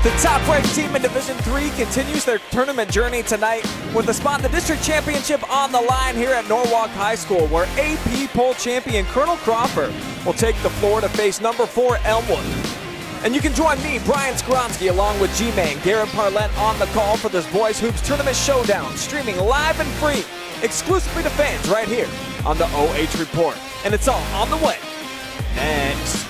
The top-ranked team in Division III continues their tournament journey tonight with a spot in the district championship on the line here at Norwalk High School, where AP poll champion Colonel Crawford will take the floor to face number 4 Elmwood. And you can join me, Brian Skronsky, along with G-Man Garrett Parlett on the call for this Boys Hoops Tournament Showdown, streaming live and free, exclusively to fans right here on the OH.Report. And it's all on the way next.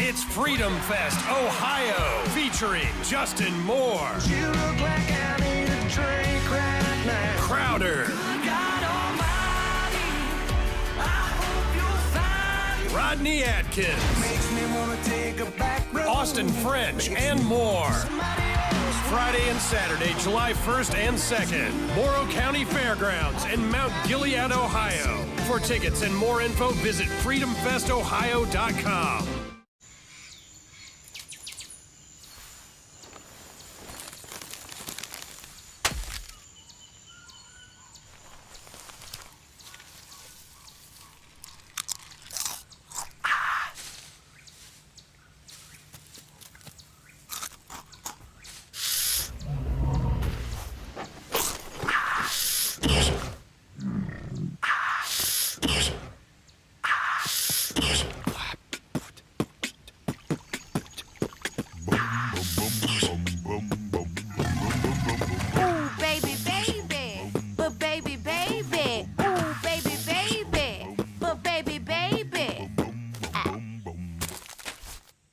It's Freedom Fest, Ohio, featuring Justin Moore, You look like I need a drink right now. Crowder, God Almighty, I hope you'll find Rodney Atkins, makes me wanna take a back road. Austin French, and more. Somebody else. Friday and Saturday, July 1st and 2nd, Morrow County Fairgrounds in Mount Gilead, Ohio. For tickets and more info, visit freedomfestohio.com.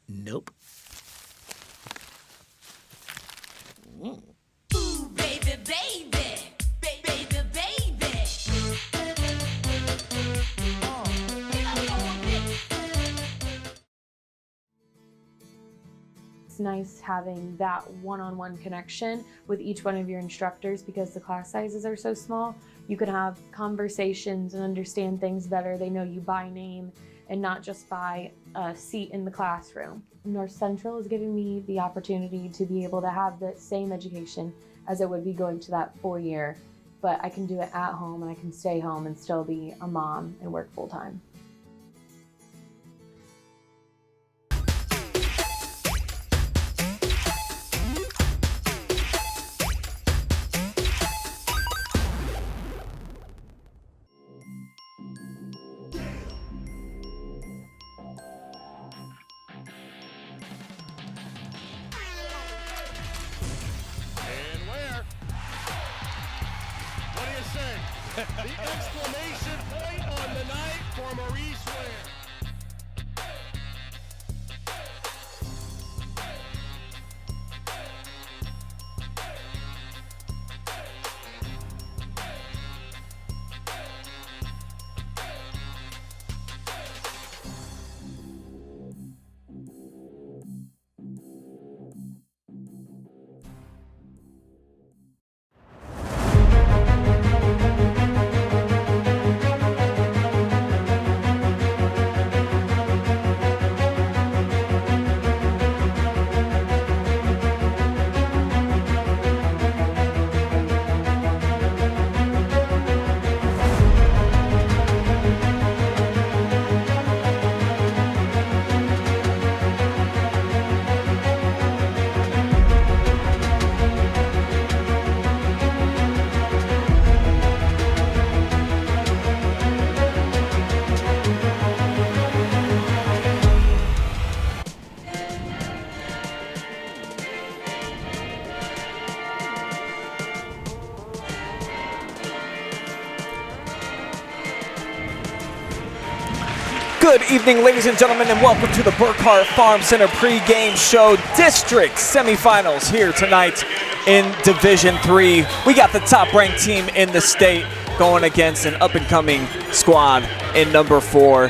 Nope. Ooh, baby, baby, baby, baby. Oh, It's nice having that one-on-one connection with each one of your instructors because the class sizes are so small. You can have conversations and understand things better. They know you by name and not just by a seat in the classroom. North Central is giving me the opportunity to be able to have the same education as it would be going to that 4-year, but I can do it at home and I can stay home and still be a mom and work full-time. The exclamation point on the night for Maurice Ware. Good evening, ladies and gentlemen, and welcome to the Burkhart Farm Center pregame show. District semifinals here tonight in Division III. We got the top-ranked team in the state going against an up-and-coming squad in number 4,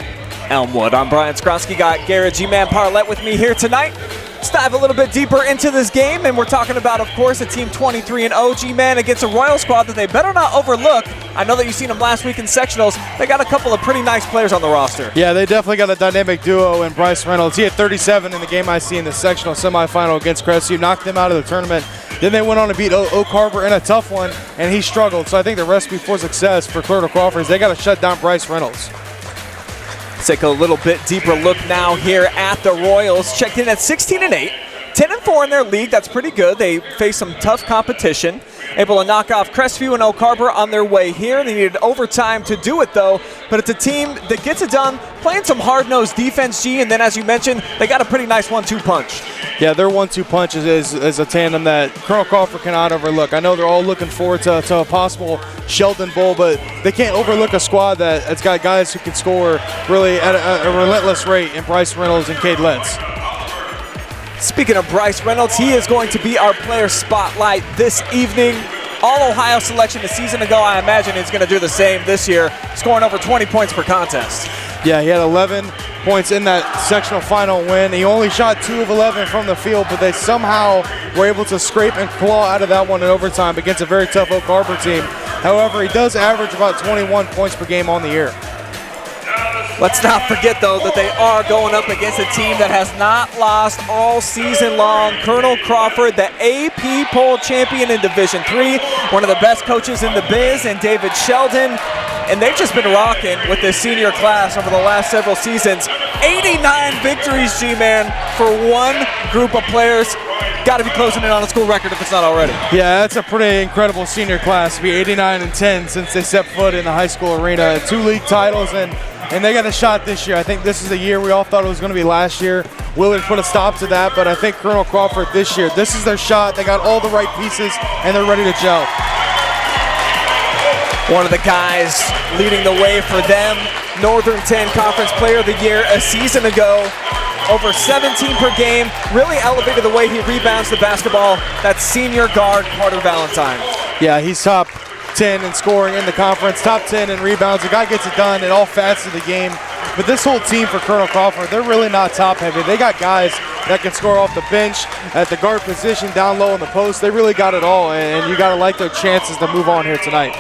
Elmwood. I'm Brian Skrosky, got Garrett G-Man Parlett with me here tonight. Let's dive a little bit deeper into this game, and we're talking about, of course, a team 23-0 G-Man against a Royal squad that they better not overlook. I know that you've seen them last week in sectionals. They got a couple of pretty nice players on the roster. Yeah, they definitely got a dynamic duo in Bryce Reynolds. He had 37 in the game I see in the sectional semifinal against Crestview, knocked them out of the tournament. Then they went on to beat Oak Harbor in a tough one, and he struggled. So I think the recipe for success for Colonel Crawford is they got to shut down Bryce Reynolds. Let's take a little bit deeper look now here at the Royals. Checked in at 16-8, 10-4 in their league. That's pretty good. They face some tough competition. Able to knock off Crestview and Oak Harbor on their way here. They needed overtime to do it, though. But it's a team that gets it done, playing some hard-nosed defense, G. And then, as you mentioned, they got a pretty nice 1-2 punch. Yeah, their 1-2 punch is a tandem that Colonel Crawford cannot overlook. I know they're all looking forward to a possible Sheldon Bowl, but they can't overlook a squad that's got guys who can score really at a relentless rate in Bryce Reynolds and Cade Letts. Speaking of Bryce Reynolds, he is going to be our player spotlight this evening. All-Ohio selection a season ago. I imagine he's going to do the same this year, scoring over 20 points per contest. Yeah, he had 11 points in that sectional final win. He only shot 2 of 11 from the field, but they somehow were able to scrape and claw out of that one in overtime against a very tough Oak Harbor team. However, he does average about 21 points per game on the year. Let's not forget, though, that they are going up against a team that has not lost all season long. Colonel Crawford, the AP poll champion in Division III, one of the best coaches in the biz, and David Sheldon. And they've just been rocking with this senior class over the last several seasons. 89 victories, G-Man, for one group of players. Got to be closing in on a school record if it's not already. Yeah, that's a pretty incredible senior class to be 89-10 since they stepped foot in the high school arena. 2 league titles, and they got a shot this year. I think this is the year we all thought it was going to be last year. Willard put a stop to that, but I think Colonel Crawford this year, this is their shot. They got all the right pieces, and they're ready to gel. One of the guys leading the way for them, Northern 10 Conference Player of the Year a season ago. Over 17 per game, really elevated the way he rebounds the basketball. That's senior guard Carter Valentine. Yeah, he's top 10 in scoring in the conference, top 10 in rebounds. The guy gets it done in all facets of the game. But this whole team for Colonel Crawford, they're really not top heavy. They got guys that can score off the bench, at the guard position, down low in the post. They really got it all, and you got to like their chances to move on here tonight.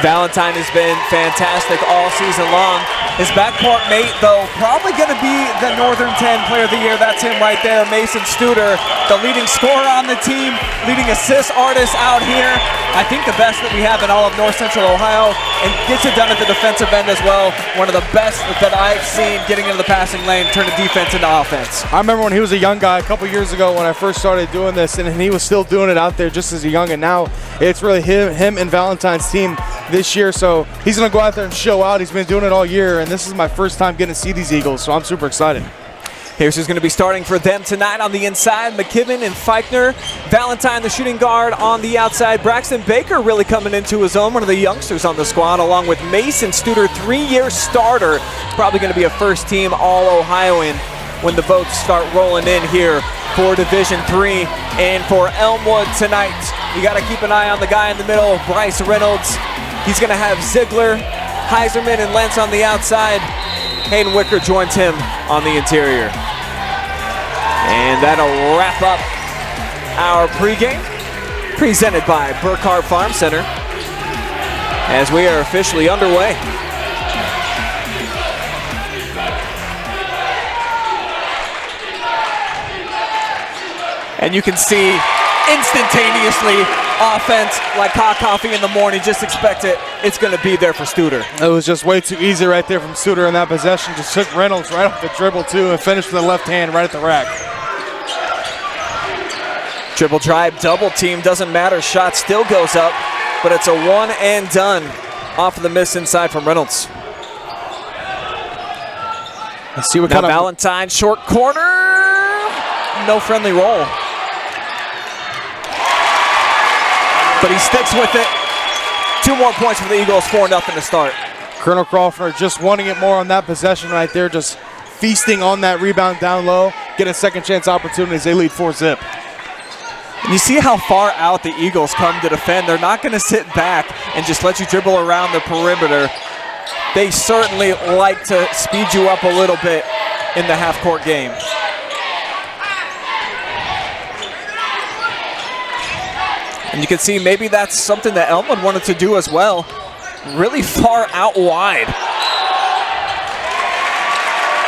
Valentine has been fantastic all season long. His backcourt mate, though, probably going to be the Northern 10 Player of the Year. That's him right there, Mason Studer, the leading scorer on the team, leading assist artist out here. I think the best that we have in all of North Central Ohio, and gets it done at the defensive end as well. One of the best that I've seen getting into the passing lane, turning defense into offense. I remember when he was a young guy a couple years ago when I first started doing this, and he was still doing it out there just as a young, and now it's really him and Valentine's team this year, so he's going to go out there and show out. He's been doing it all year, and this is my first time getting to see these Eagles, so I'm super excited. Here's who's going to be starting for them tonight on the inside, McKibben and Feichner. Valentine, the shooting guard, on the outside. Braxton Baker really coming into his own, one of the youngsters on the squad, along with Mason Studer, 3-year starter. Probably going to be a first-team All-Ohioan when the votes start rolling in here for Division III. And for Elmwood tonight, you got to keep an eye on the guy in the middle, Bryce Reynolds. He's going to have Ziegler, Heiserman, and Lentz on the outside. Hayden Wicker joins him on the interior. And that'll wrap up our pregame, presented by Burkhart Farm Center, as we are officially underway. And you can see instantaneously offense like hot coffee in the morning. Just expect it. It's going to be there for Studer. It was just way too easy right there from Studer in that possession. Just took Reynolds right off the dribble, too, and finished with the left hand right at the rack. Dribble drive, double team, doesn't matter. Shot still goes up, but it's a one and done off of the miss inside from Reynolds. Let's see what kind of Valentine, short corner. No friendly roll. But he sticks with it. 2 more points for the Eagles, 4-0 to start. Colonel Crawford just wanting it more on that possession right there, just feasting on that rebound down low, get a second chance opportunity as they lead 4-0. And you see how far out the Eagles come to defend. They're not going to sit back and just let you dribble around the perimeter. They certainly like to speed you up a little bit in the half-court game. And you can see maybe that's something that Elmwood wanted to do as well. Really far out wide.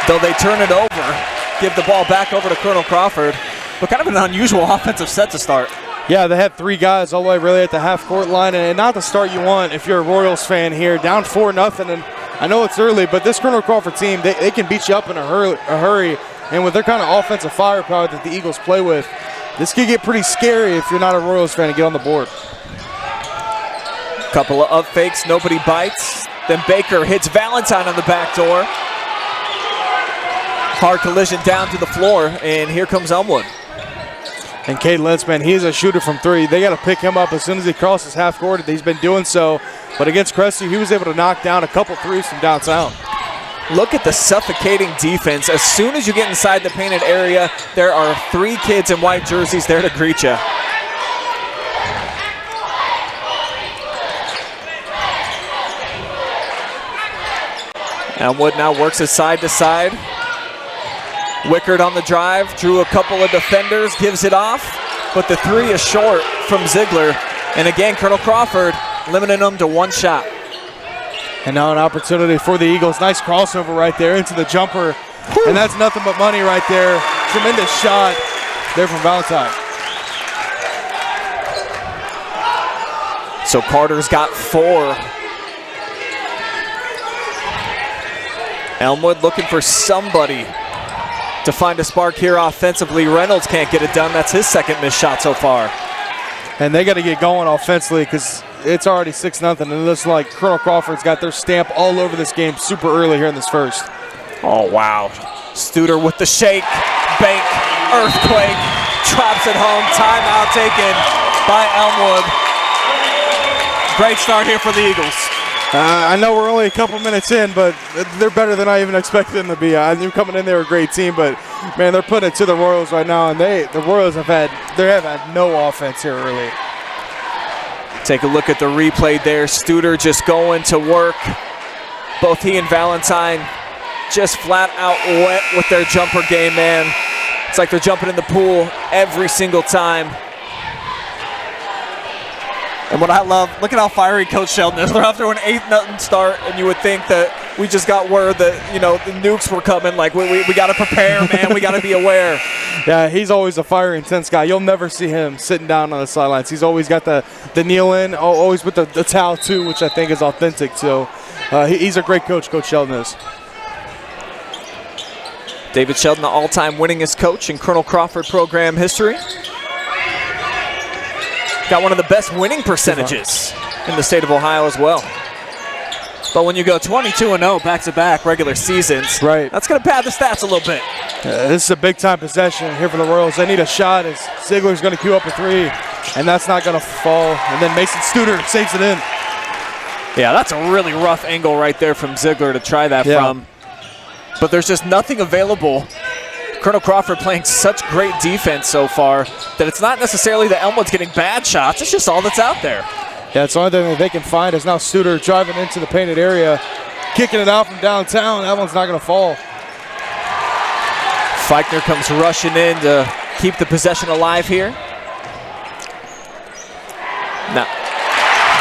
Though they turn it over, give the ball back over to Colonel Crawford. But kind of an unusual offensive set to start. Yeah, they had 3 guys all the way really at the half-court line, and not the start you want if you're a Royals fan here. Down 4-0, and I know it's early, but this Colonel Crawford team, they can beat you up in a hurry. And with their kind of offensive firepower that the Eagles play with, this could get pretty scary if you're not a Royals fan and get on the board. Couple of up fakes, nobody bites. Then Baker hits Valentine on the back door. Hard collision down to the floor, and here comes Elmwood. And Cade Linsman, he's a shooter from 3. They got to pick him up as soon as he crosses half court. He's been doing so. But against Crestview, he was able to knock down a couple threes from downtown. Look at the suffocating defense. As soon as you get inside the painted area, there are 3 kids in white jerseys there to greet you. Elmwood now works it side to side. Wickard on the drive, drew a couple of defenders, gives it off, but the 3 is short from Ziegler. And again, Colonel Crawford limiting them to 1 shot. And now an opportunity for the Eagles. Nice crossover right there into the jumper. Whew. And that's nothing but money right there. Tremendous shot there from Valentine. So Carter's got 4. Elmwood looking for somebody to find a spark here offensively. Reynolds can't get it done. That's his 2nd missed shot so far. And they got to get going offensively because it's already 6-0. And it looks like Colonel Crawford's got their stamp all over this game super early here in this first. Oh, wow. Studer with the shake, bank, earthquake, drops it home. Timeout taken by Elmwood. Great start here for the Eagles. I know we're only a couple minutes in, but they're better than I even expected them to be. I knew coming in they were a great team, but man, they're putting it to the Royals right now, and the Royals have had no offense here early. Take a look at the replay there. Studer just going to work. Both he and Valentine just flat out wet with their jumper game, man. It's like they're jumping in the pool every single time. And what I love, look at how fiery Coach Sheldon is. They're after an 8-0 start, and you would think that we just got word that, you know, the nukes were coming. Like, we got to prepare, man. We got to be aware. Yeah, he's always a fiery, intense guy. You'll never see him sitting down on the sidelines. He's always got the kneel in, always with the towel, too, which I think is authentic. So he's a great coach, Coach Sheldon is. David Sheldon, the all-time winningest coach in Colonel Crawford program history. Got one of the best winning percentages in the state of Ohio as well. But when you go 22-0 back-to-back regular seasons, right, that's going to pad the stats a little bit. This is a big-time possession here for the Royals. They need a shot as Ziegler's going to queue up a 3, and that's not going to fall. And then Mason Studer saves it in. Yeah, that's a really rough angle right there from Ziegler to try that from. But there's just nothing available. Colonel Crawford playing such great defense so far that it's not necessarily that Elmwood's getting bad shots. It's just all that's out there. Yeah, it's the only thing that they can find is now Studer driving into the painted area, kicking it out from downtown. That one's not going to fall. Feichner comes rushing in to keep the possession alive here. Now,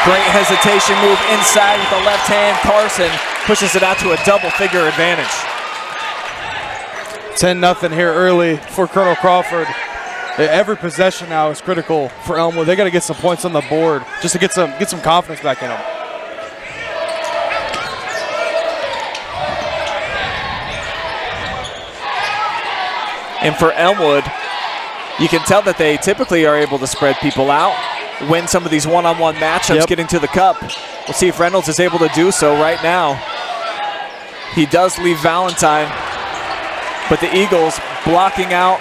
great hesitation move inside with the left hand. Carson pushes it out to a double-figure advantage. 10-0 here early for Colonel Crawford. Every possession now is critical for Elmwood. They got to get some points on the board just to get some confidence back in them. And for Elmwood, you can tell that they typically are able to spread people out, win some of these one-on-one matchups, getting to the cup. We'll see if Reynolds is able to do so right now. He does leave Valentine, but the Eagles blocking out,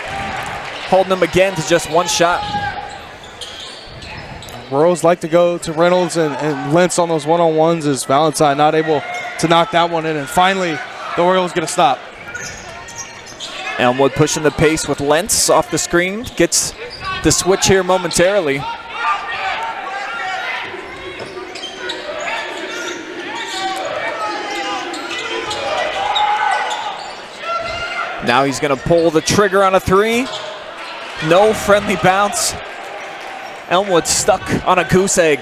holding them again to just 1 shot. Royals like to go to Reynolds and Lentz on those one-on-ones as Valentine not able to knock that one in. And finally, the Royals get a stop. Elmwood pushing the pace with Lentz off the screen. Gets the switch here momentarily. Now he's going to pull the trigger on a three. No friendly bounce. Elmwood stuck on a goose egg.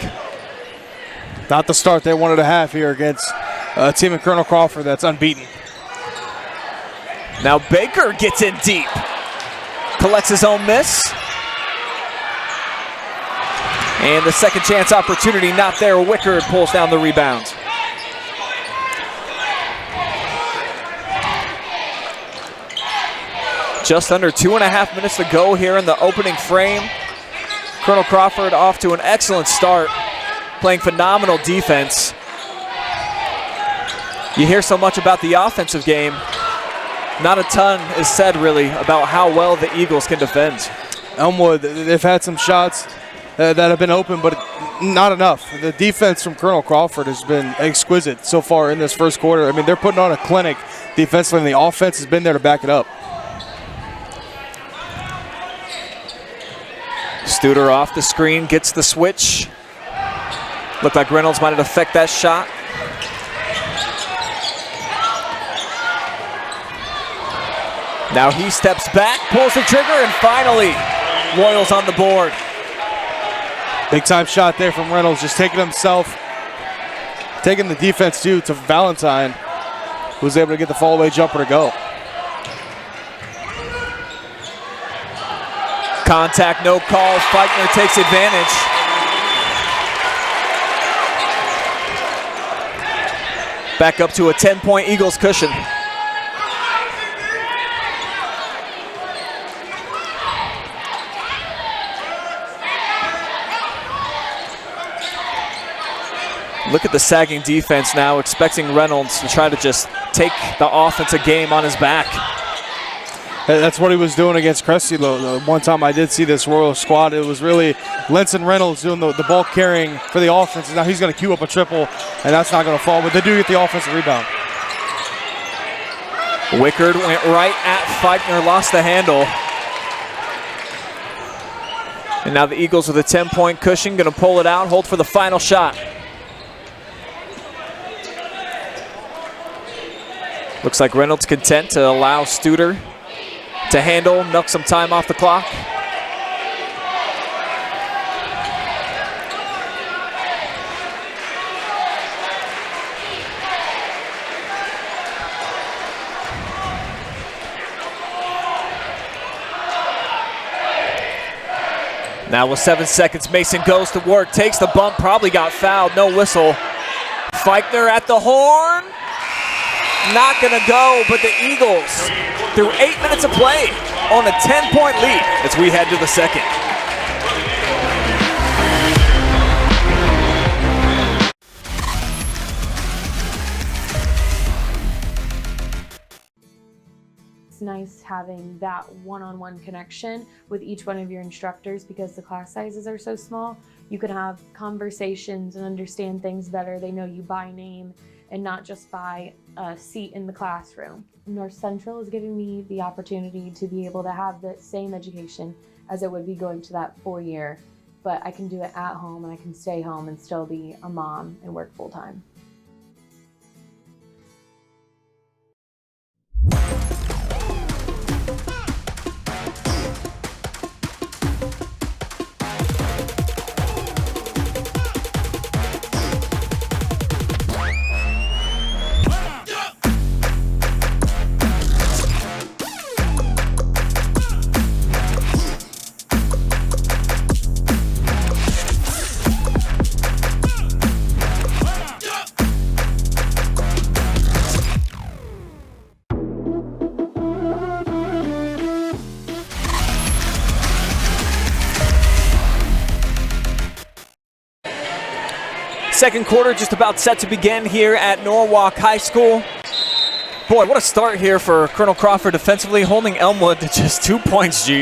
Not the start they wanted to have here against a team in Colonel Crawford that's unbeaten. Now Baker gets in deep. Collects his own miss. And the second chance opportunity not there. Wickard pulls down the rebound. Just under 2.5 minutes to go here in the opening frame. Colonel Crawford off to an excellent start, playing phenomenal defense. You hear so much about the offensive game. Not a ton is said really about how well the Eagles can defend. Elmwood, they've had some shots that have been open, but not enough. The defense from Colonel Crawford has been exquisite so far in this first quarter. I mean, they're putting on a clinic defensively, and the offense has been there to back it up. Studer off the screen, gets the switch. Looked like Reynolds might affect that shot. Now he steps back, pulls the trigger, and finally, Royals on the board. Big time shot there from Reynolds, just taking himself, taking the defense too to Valentine, who was able to get the fall-away jumper to go. Contact, no call. Feichner takes advantage. Back up to a 10-point Eagles cushion. Look at the sagging defense now, expecting Reynolds to try to just take the offensive game on his back. That's what he was doing against Cressy. The one time I did see this Royal squad, it was really Lenson Reynolds doing the ball carrying for the offense. Now he's going to queue up a triple, and that's not going to fall, but they do get the offensive rebound. Wickard went right at Feichner, lost the handle. And now the Eagles with a 10-point cushion, going to pull it out, hold for the final shot. Looks like Reynolds content to allow Studer to handle, milk some time off the clock. Now with 7 seconds, Mason goes to work, takes the bump, probably got fouled, no whistle. Feichner at the horn. Not gonna go, but the Eagles, through 8 minutes of play, on a 10-point lead as we head to the second. It's nice having that one-on-one connection with each one of your instructors because the class sizes are so small. You can have conversations and understand things better. They know you by name and not just by a seat in the classroom. North Central is giving me the opportunity to be able to have the same education as it would be going to that 4-year, but I can do it at home and I can stay home and still be a mom and work full-time. Second quarter just about set to begin here at Norwalk High School. Boy, what a start here for Colonel Crawford defensively, holding Elmwood to just 2 points, G.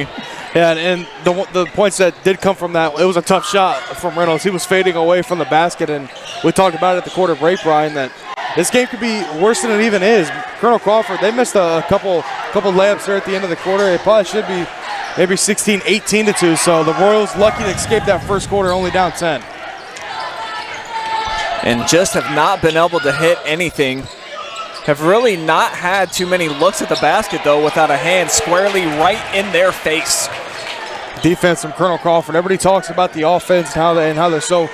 Yeah, and the points that did come from that, it was a tough shot from Reynolds. He was fading away from the basket, and we talked about it at the quarter break, Brian, that this game could be worse than it even is. Colonel Crawford, they missed a couple layups there at the end of the quarter. It probably should be maybe 16, 18-2. So the Royals lucky to escape that first quarter, only down 10. And just have not been able to hit anything. Have really not had too many looks at the basket, though, without a hand squarely right in their face. Defense from Colonel Crawford. Everybody talks about the offense and how they're so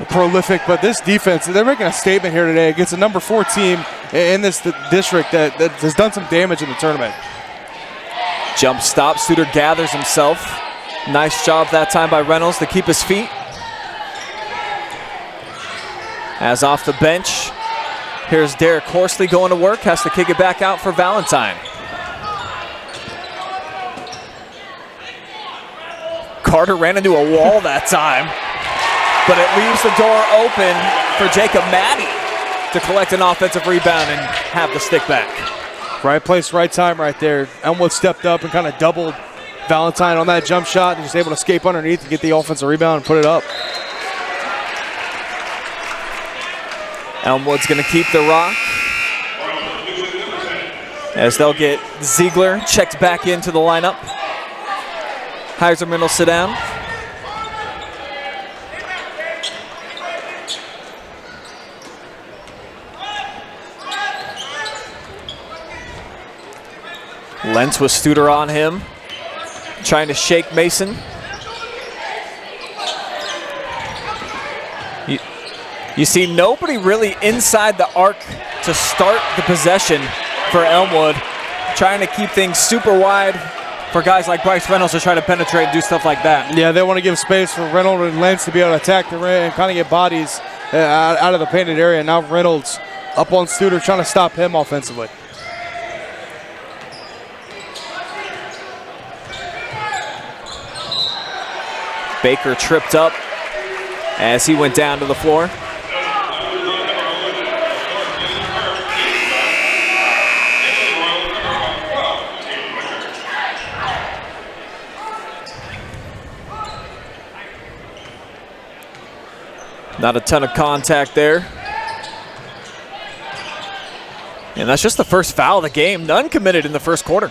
prolific, but this defense, they're making a statement here today against a number 4 team in this district that has done some damage in the tournament. Jump stop, Studer gathers himself. Nice job that time by Reynolds to keep his feet. As off the bench, here's Derek Horsley going to work, has to kick it back out for Valentine. Carter ran into a wall that time, but it leaves the door open for Jacob Maddie to collect an offensive rebound and have the stick back. Right place, right time right there. Elmwood stepped up and kind of doubled Valentine on that jump shot and was able to escape underneath to get the offensive rebound and put it up. Elmwood's going to keep the rock as they'll get Ziegler checked back into the lineup. Heiserman will sit down. Lentz with Studer on him, trying to shake Mason. You see nobody really inside the arc to start the possession for Elmwood, trying to keep things super wide for guys like Bryce Reynolds to try to penetrate and do stuff like that. Yeah, they want to give space for Reynolds and Lentz to be able to attack the rim and kind of get bodies out of the painted area. Now Reynolds up on Studer trying to stop him offensively. Baker tripped up as he went down to the floor. Not a ton of contact there. And that's just the first foul of the game. None committed in the first quarter.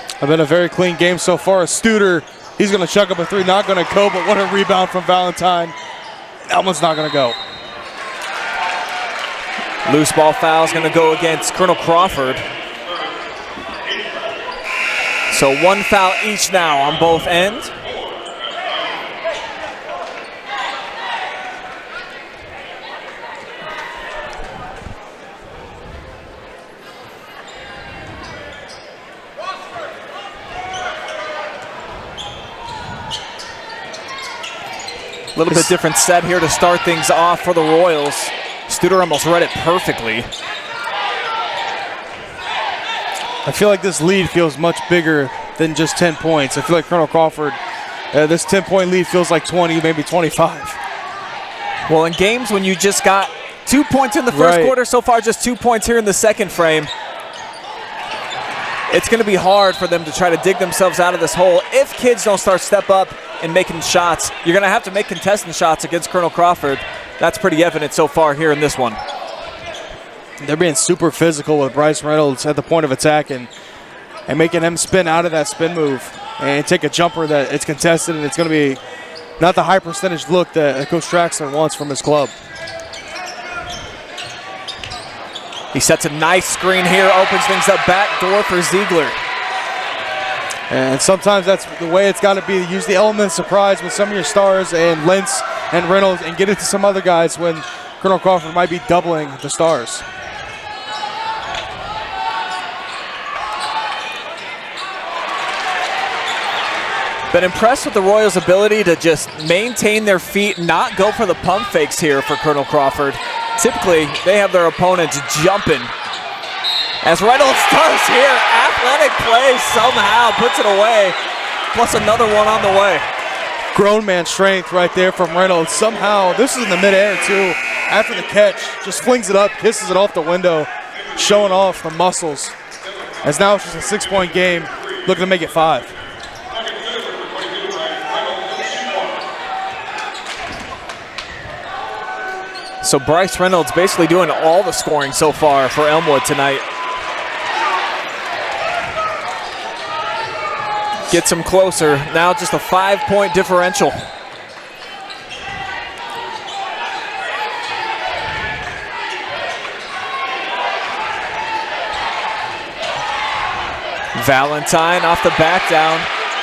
It's been a very clean game so far. Studer, he's going to chuck up a 3, not going to go, but what a rebound from Valentine. That one's not going to go. Loose ball foul is going to go against Colonel Crawford. So 1 foul each now on both ends. A little bit different set here to start things off for the Royals. Studer almost read it perfectly. I feel like this lead feels much bigger than just 10 points. I feel like Colonel Crawford, this 10-point lead feels like 20, maybe 25. Well, in games when you just got 2 points in the first quarter, so far just 2 points here in the second frame, it's going to be hard for them to try to dig themselves out of this hole. If kids don't step up and making shots, you're going to have to make contested shots against Colonel Crawford. That's pretty evident so far here in this one. They're being super physical with Bryce Reynolds at the point of attack and making him spin out of that spin move and take a jumper that it's contested, and it's going to be not the high percentage look that Coach Traxler wants from his club. He sets a nice screen here, opens things up back door for Ziegler. And sometimes that's the way it's got to be. Use the element of surprise with some of your stars and Lentz and Reynolds and get it to some other guys when Colonel Crawford might be doubling the stars. Been impressed with the Royals' ability to just maintain their feet, not go for the pump fakes here for Colonel Crawford. Typically, they have their opponents jumping. As Reynolds starts here, athletic play somehow puts it away, plus another one on the way. Grown man strength right there from Reynolds. Somehow, this is in the midair too. After the catch, just flings it up, kisses it off the window, showing off the muscles. As now it's just a 6-point game, looking to make it 5. So Bryce Reynolds basically doing all the scoring so far for Elmwood tonight. Gets them closer. Now just a 5-point differential. Valentine off the back down.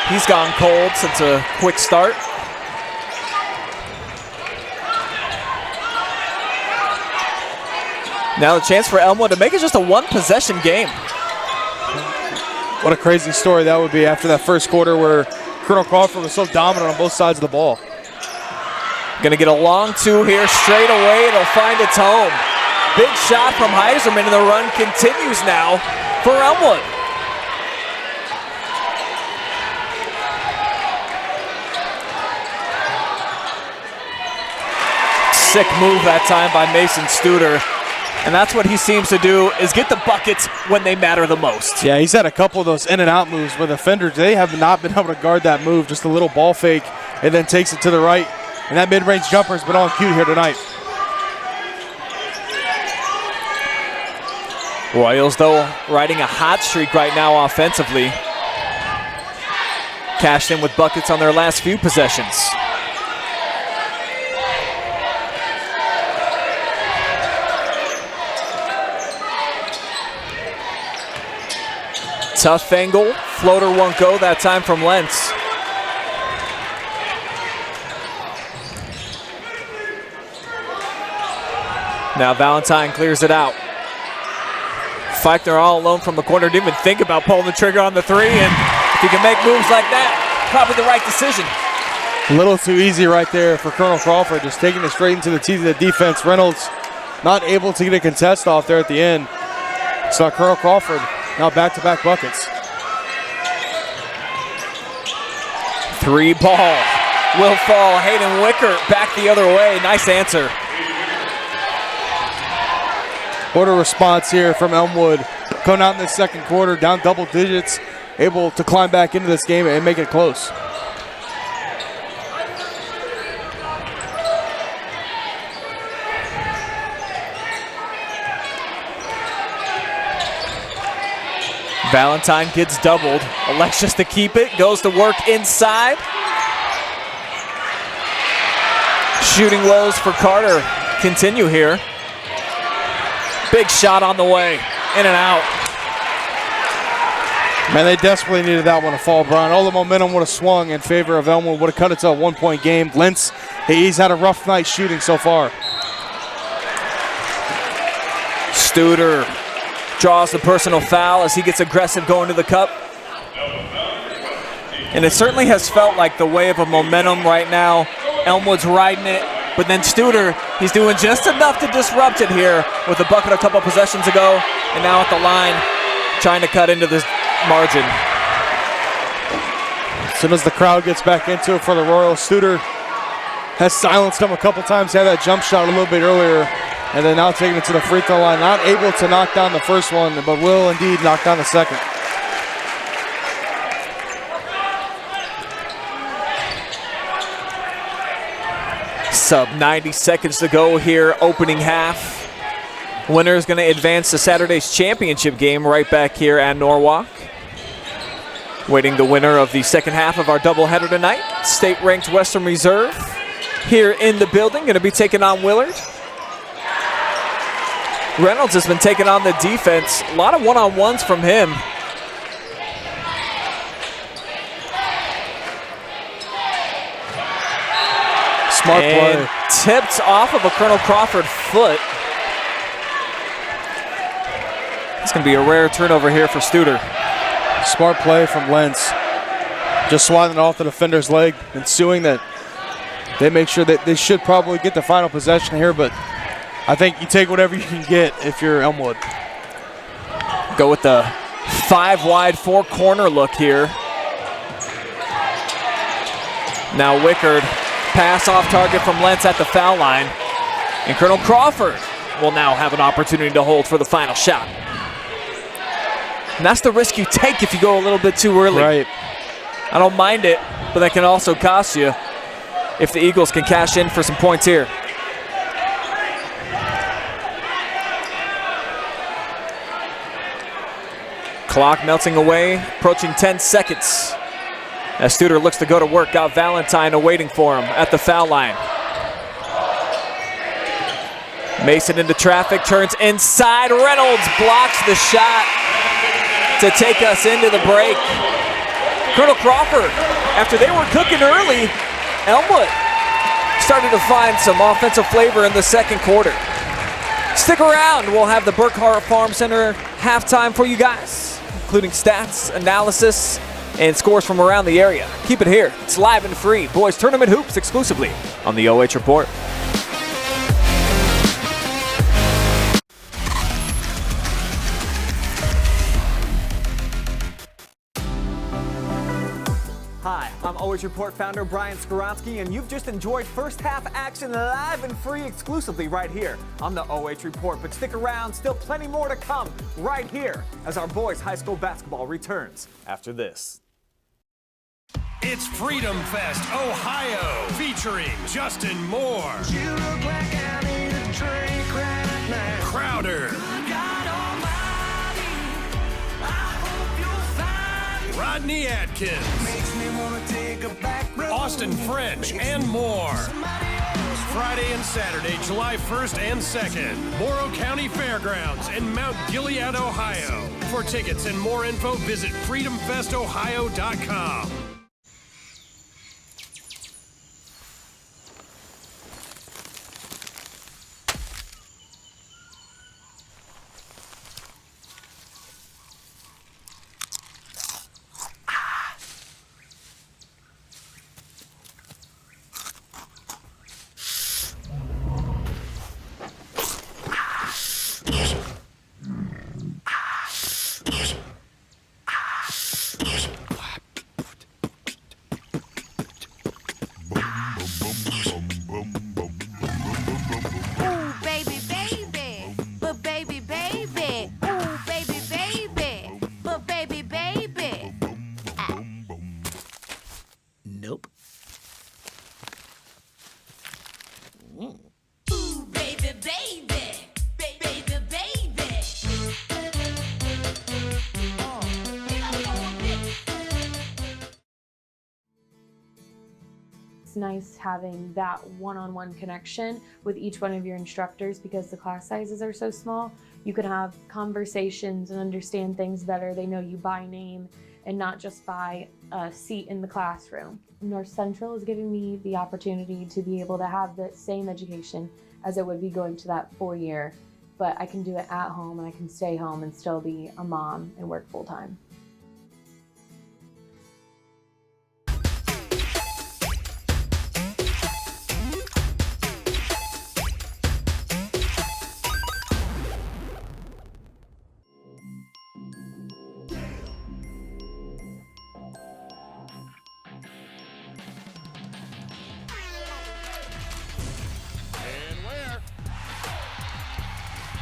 He's gone cold since a quick start. Now the chance for Elmwood to make it just a one-possession game. What a crazy story that would be after that first quarter where Colonel Crawford was so dominant on both sides of the ball. Gonna get a long two here, straight away, it'll find its home. Big shot from Heiserman, and the run continues now for Elmwood. Sick move that time by Mason Studer. And that's what he seems to do, is get the buckets when they matter the most. Yeah, he's had a couple of those in and out moves where the defenders, they have not been able to guard that move. Just a little ball fake and then takes it to the right. And that mid-range jumper has been on cue here tonight. Royals, though, riding a hot streak right now offensively. Cashed in with buckets on their last few possessions. Tough angle, floater won't go that time from Lentz. Now Valentine clears it out. Feichner all alone from the corner, didn't even think about pulling the trigger on the three, and if he can make moves like that, probably the right decision. A little too easy right there for Colonel Crawford, just taking it straight into the teeth of the defense. Reynolds not able to get a contest off there at the end. So Colonel Crawford now back-to-back buckets. Three ball will fall. Hayden Wickert back the other way. Nice answer. What a response here from Elmwood. Coming out in the second quarter, down double digits, able to climb back into this game and make it close. Valentine gets doubled, elects just to keep it, goes to work inside. Shooting lows for Carter continue here. Big shot on the way, in and out. Man, they desperately needed that one to fall, Brian. All the momentum would have swung in favor of Elmwood, would have cut it to a one-point game. Lentz, he's had a rough night shooting so far. Studer draws the personal foul as he gets aggressive going to the cup. And it certainly has felt like the wave of momentum right now. Elmwood's riding it, but then Studer, he's doing just enough to disrupt it here with a bucket a couple possessions ago, and now at the line, trying to cut into this margin. As soon as the crowd gets back into it for the Royals, Studer has silenced him a couple times, had that jump shot a little bit earlier, and then now taking it to the free throw line. Not able to knock down the first one, but will indeed knock down the second. Sub 90 seconds to go here, opening half. Winner is going to advance to Saturday's championship game right back here at Norwalk. Waiting the winner of the second half of our doubleheader tonight, state-ranked Western Reserve here in the building, going to be taking on Willard. Reynolds has been taking on the defense. A lot of one-on-ones from him. Smart play. Tipped off of a Colonel Crawford foot. It's going to be a rare turnover here for Studer. Smart play from Lentz. Just swatting it off the defender's leg, ensuing that they make sure that they should probably get the final possession here, but I think you take whatever you can get if you're Elmwood. Go with the 5-wide, 4-corner look here. Now Wickard, pass off target from Lentz at the foul line. And Colonel Crawford will now have an opportunity to hold for the final shot. And that's the risk you take if you go a little bit too early. Right. I don't mind it, but that can also cost you if the Eagles can cash in for some points here. Clock melting away, approaching 10 seconds. As Studer looks to go to work, got Valentine awaiting for him at the foul line. Mason into traffic, turns inside. Reynolds blocks the shot to take us into the break. Colonel Crawford, after they were cooking early, Elmwood started to find some offensive flavor in the second quarter. Stick around, we'll have the Burkhart Farm Center halftime for you guys, including stats, analysis, and scores from around the area. Keep it here. It's live and free. Boys Tournament Hoops exclusively on the OH.Report. Hi, I'm OH.Report founder Brian Skoronsky, and you've just enjoyed first half action live and free exclusively right here on the OH.Report. But stick around, still plenty more to come right here as our boys high school basketball returns after this. It's Freedom Fest, Ohio, featuring Justin Moore, You look like I need a drink right now. Crowder, God Almighty, I hope you'll find Rodney Atkins, makes me wanna take a back road. Austin French, and more. Friday and Saturday, July 1st and 2nd, Morrow County Fairgrounds in Mount Gilead, Ohio. For tickets and more info, visit freedomfestohio.com. Nope. Ooh, baby, baby, baby, baby. It's nice having that one-on-one connection with each one of your instructors because the class sizes are so small. You can have conversations and understand things better. They know you by name and not just by a seat in the classroom. North Central is giving me the opportunity to be able to have the same education as it would be going to that 4-year, but I can do it at home and I can stay home and still be a mom and work full-time.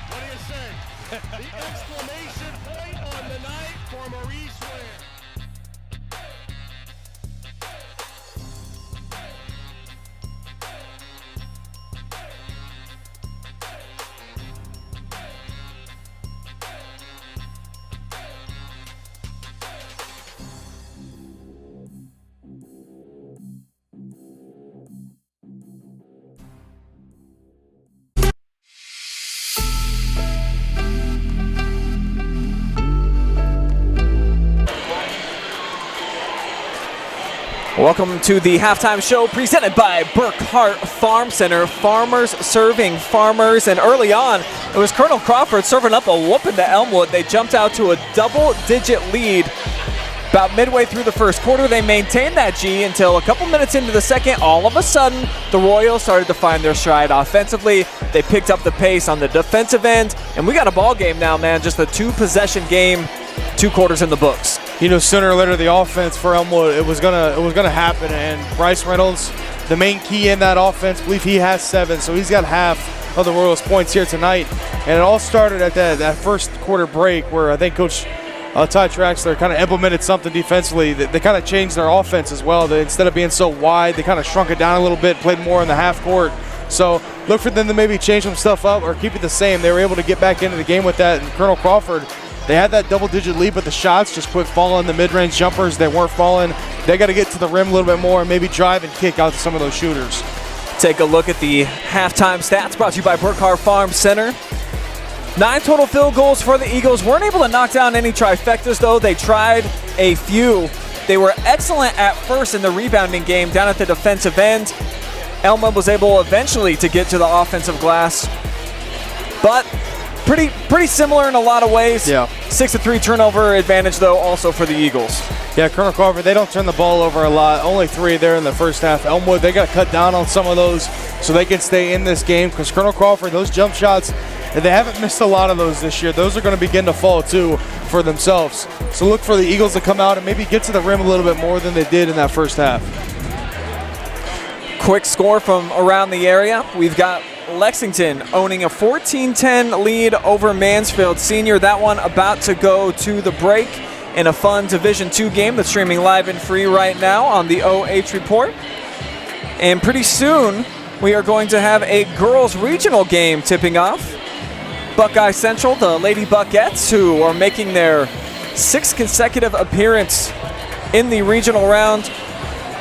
What do you say? The exclamation point on the night for Maurice Ware. Welcome to the halftime show presented by Burkhart Farm Center. Farmers serving farmers, and early on, it was Colonel Crawford serving up a whooping to Elmwood. They jumped out to a double-digit lead. About midway through the first quarter, they maintained that G until a couple minutes into the second. All of a sudden, the Royals started to find their stride offensively. They picked up the pace on the defensive end, and we got a ball game now, man. Just a two-possession game, 2 quarters in the books. You know, sooner or later, the offense for Elmwood, it was gonna happen. And Bryce Reynolds, the main key in that offense, I believe he has 7, so he's got half of the Royals' points here tonight. And it all started at that first quarter break where I think Coach Ty Traxler kind of implemented something defensively. They kind of changed their offense as well. Instead of being so wide, they kind of shrunk it down a little bit, played more in the half court. So look for them to maybe change some stuff up or keep it the same. They were able to get back into the game with that, and Colonel Crawford They had that double-digit lead, but the shots just quit falling. The mid-range jumpers, they weren't falling. They got to get to the rim a little bit more and maybe drive and kick out to some of those shooters. Take a look at the halftime stats brought to you by Burkhart Farm Center. 9 total field goals for the Eagles. Weren't able to knock down any trifectas, though. They tried a few. They were excellent at first in the rebounding game down at the defensive end. Elmwood was able eventually to get to the offensive glass, but pretty similar in a lot of ways. Yeah. 6-3 turnover advantage, though, also for the Eagles. Yeah, Colonel Crawford, they don't turn the ball over a lot. Only 3 there in the first half. Elmwood, they got to cut down on some of those so they can stay in this game, because Colonel Crawford, those jump shots, they haven't missed a lot of those this year. Those are going to begin to fall, too, for themselves. So look for the Eagles to come out and maybe get to the rim a little bit more than they did in that first half. Quick score from around the area. We've got Lexington owning a 14-10 lead over Mansfield Senior. That one about to go to the break in a fun Division II game that's streaming live and free right now on the OH.Report. And pretty soon, we are going to have a girls' regional game tipping off. Buckeye Central, the Lady Buckettes, who are making their 6th consecutive appearance in the regional round,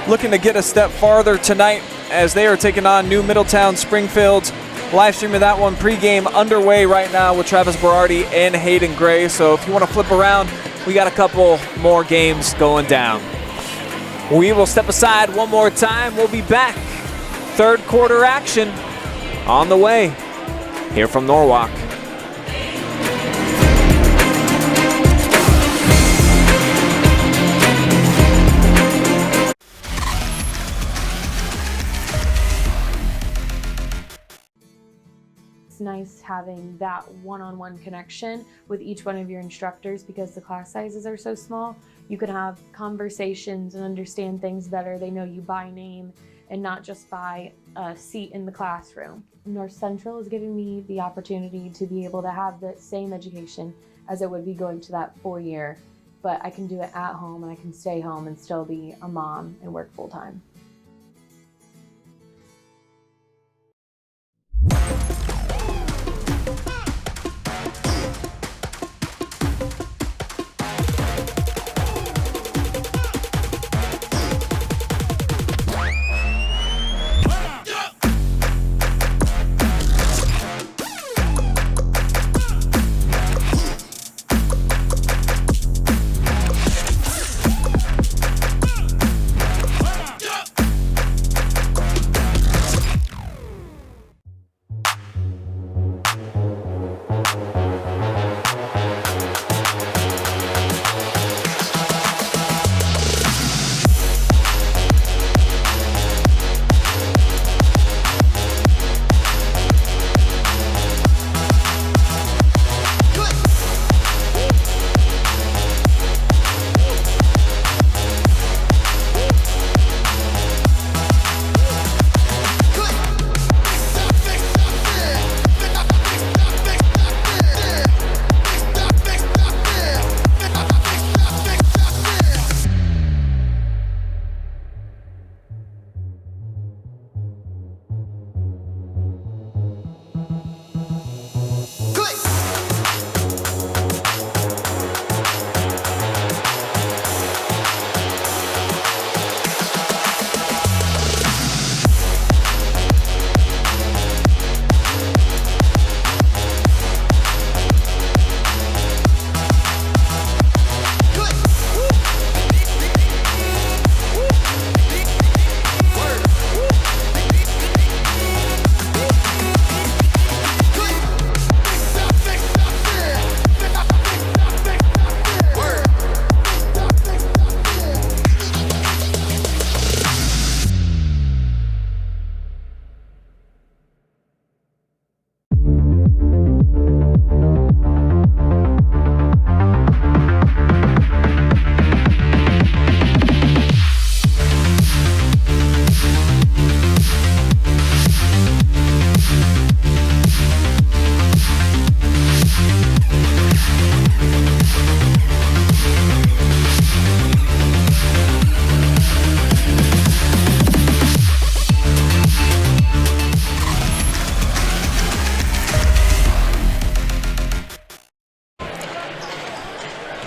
looking to get a step farther tonight as they are taking on New Middletown Springfield. Live stream of that one pregame underway right now with Travis Berardi and Hayden Gray. So if you want to flip around, we got a couple more games going down. We will step aside one more time. We'll be back. Third quarter action on the way here from Norwalk. It's nice having that one-on-one connection with each one of your instructors because the class sizes are so small. You can have conversations and understand things better. They know you by name and not just by a seat in the classroom. North Central is giving me the opportunity to be able to have the same education as it would be going to that 4-year, but I can do it at home and I can stay home and still be a mom and work full-time.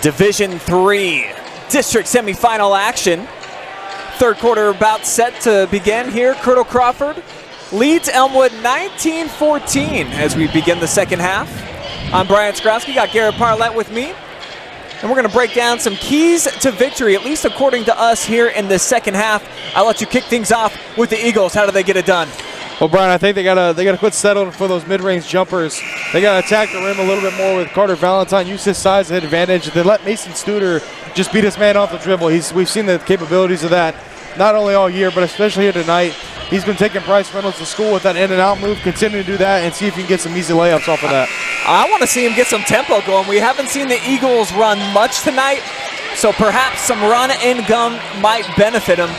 Division III district semifinal action. Third quarter about set to begin here. Colonel Crawford leads Elmwood 19-14 as we begin the second half. I'm Brian Skrowski, got Garrett Parlett with me. And we're going to break down some keys to victory, at least according to us here in the second half. I'll let you kick things off with the Eagles. How do they get it done? Well, Brian, I think they gotta quit settling for those mid-range jumpers. They gotta attack the rim a little bit more with Carter Valentine, use his size at advantage. They let Mason Studer just beat his man off the dribble. We've seen the capabilities of that, not only all year, but especially here tonight. He's been taking Bryce Reynolds to school with that in-and-out move. Continue to do that and see if you can get some easy layups off of that. I want to see him get some tempo going. We haven't seen the Eagles run much tonight, so perhaps some run and gun might benefit him.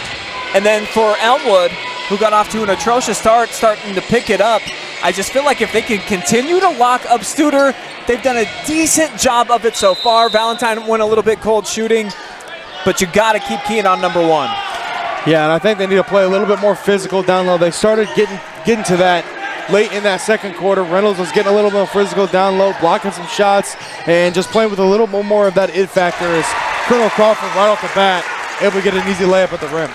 And then for Elmwood, who got off to an atrocious start, starting to pick it up, I just feel like if they can continue to lock up Studer, they've done a decent job of it so far. Valentine went a little bit cold shooting, but you got to keep keying on number one. Yeah, and I think they need to play a little bit more physical down low. They started getting to that late in that second quarter. Reynolds was getting a little more physical down low, blocking some shots, and just playing with a little bit more of that it factor as Colonel Crawford right off the bat able to get an easy layup at the rim.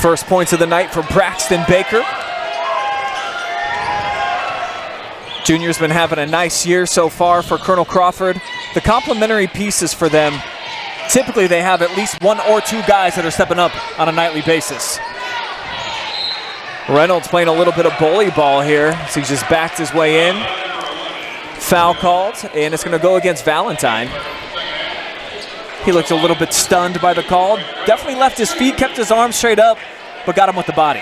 First points of the night for Braxton Baker. Junior's been having a nice year so far for Colonel Crawford. The complementary pieces for them, typically they have at least one or two guys that are stepping up on a nightly basis. Reynolds playing a little bit of bully ball here, so he's just backed his way in. Foul called, and it's gonna go against Valentine. He looked a little bit stunned by the call. Definitely left his feet, kept his arms straight up, but got him with the body.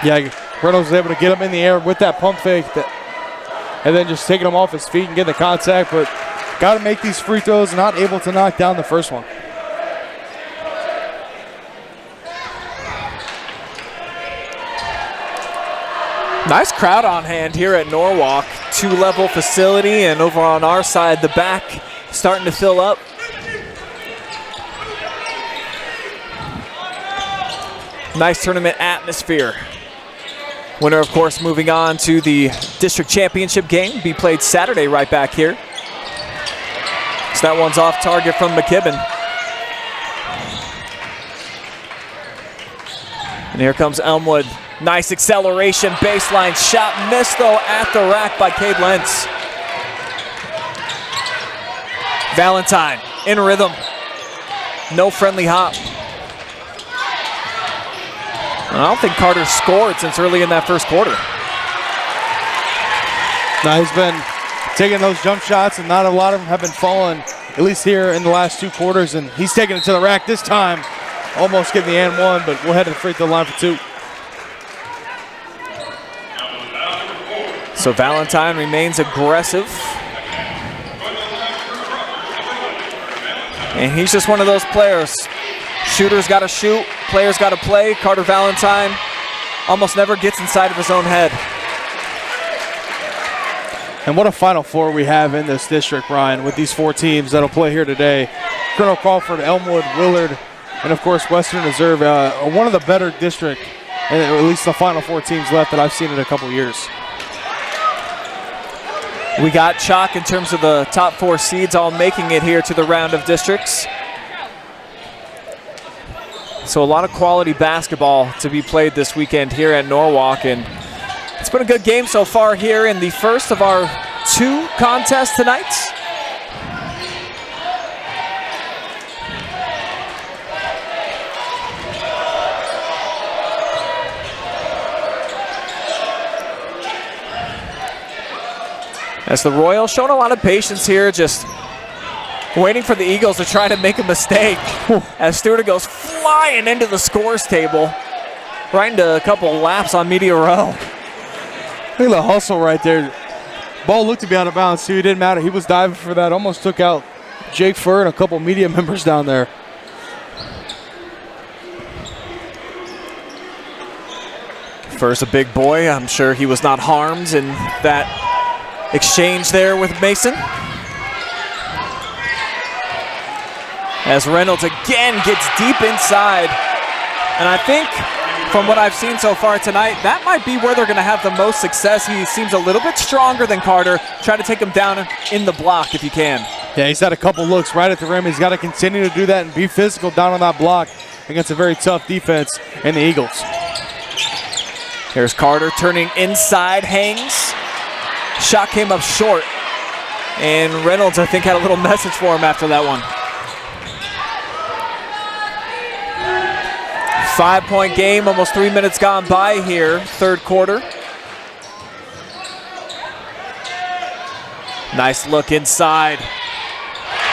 Yeah, Reynolds was able to get him in the air with that pump fake and then just taking him off his feet and getting the contact, but got to make these free throws, not able to knock down the first one. Nice crowd on hand here at Norwalk. Two-level facility, and over on our side, the back starting to fill up. Nice tournament atmosphere. Winner, of course, moving on to the district championship game. Be played Saturday right back here. So that one's off target from McKibben. And here comes Elmwood. Nice acceleration, baseline shot. Missed, though, at the rack by Cade Lentz. Valentine in rhythm. No friendly hop. I don't think Carter scored since early in that first quarter. No, he's been taking those jump shots, and not a lot of them have been falling, at least here in the last two quarters, and he's taking it to the rack this time. Almost getting the and one, but we'll head to the free throw line for two. So Valentine remains aggressive. And he's just one of those players. Shooters got to shoot, players got to play. Carter Valentine almost never gets inside of his own head. And what a Final Four we have in this district, Brian, with these four teams that'll play here today. Colonel Crawford, Elmwood, Willard, and of course Western Reserve. One of the better district, and at least the Final Four teams left that I've seen in a couple years. We got chalk in terms of the top four seeds all making it here to the round of districts. So a lot of quality basketball to be played this weekend here at Norwalk, and it's been a good game so far here in the first of our two contests tonight. As the Royals showing a lot of patience here, just waiting for the Eagles to try to make a mistake. As Stewart goes flying into the scores table, right into a couple laps on media row. Look at the hustle right there. Ball looked to be out of bounds, too. It didn't matter. He was diving for that. Almost took out Jake Furr and a couple media members down there. Furr's a big boy. I'm sure he was not harmed in that exchange there with Mason. As Reynolds again gets deep inside. And I think from what I've seen so far tonight, that might be where they're going to have the most success. He seems a little bit stronger than Carter. Try to take him down in the block if you can. Yeah, he's had a couple looks right at the rim. He's got to continue to do that and be physical down on that block against a very tough defense in the Eagles. Here's Carter turning inside, hangs. Shot came up short. And Reynolds, I think, had a little message for him after that one. 5-point game, almost 3 minutes gone by here, third quarter. Nice look inside.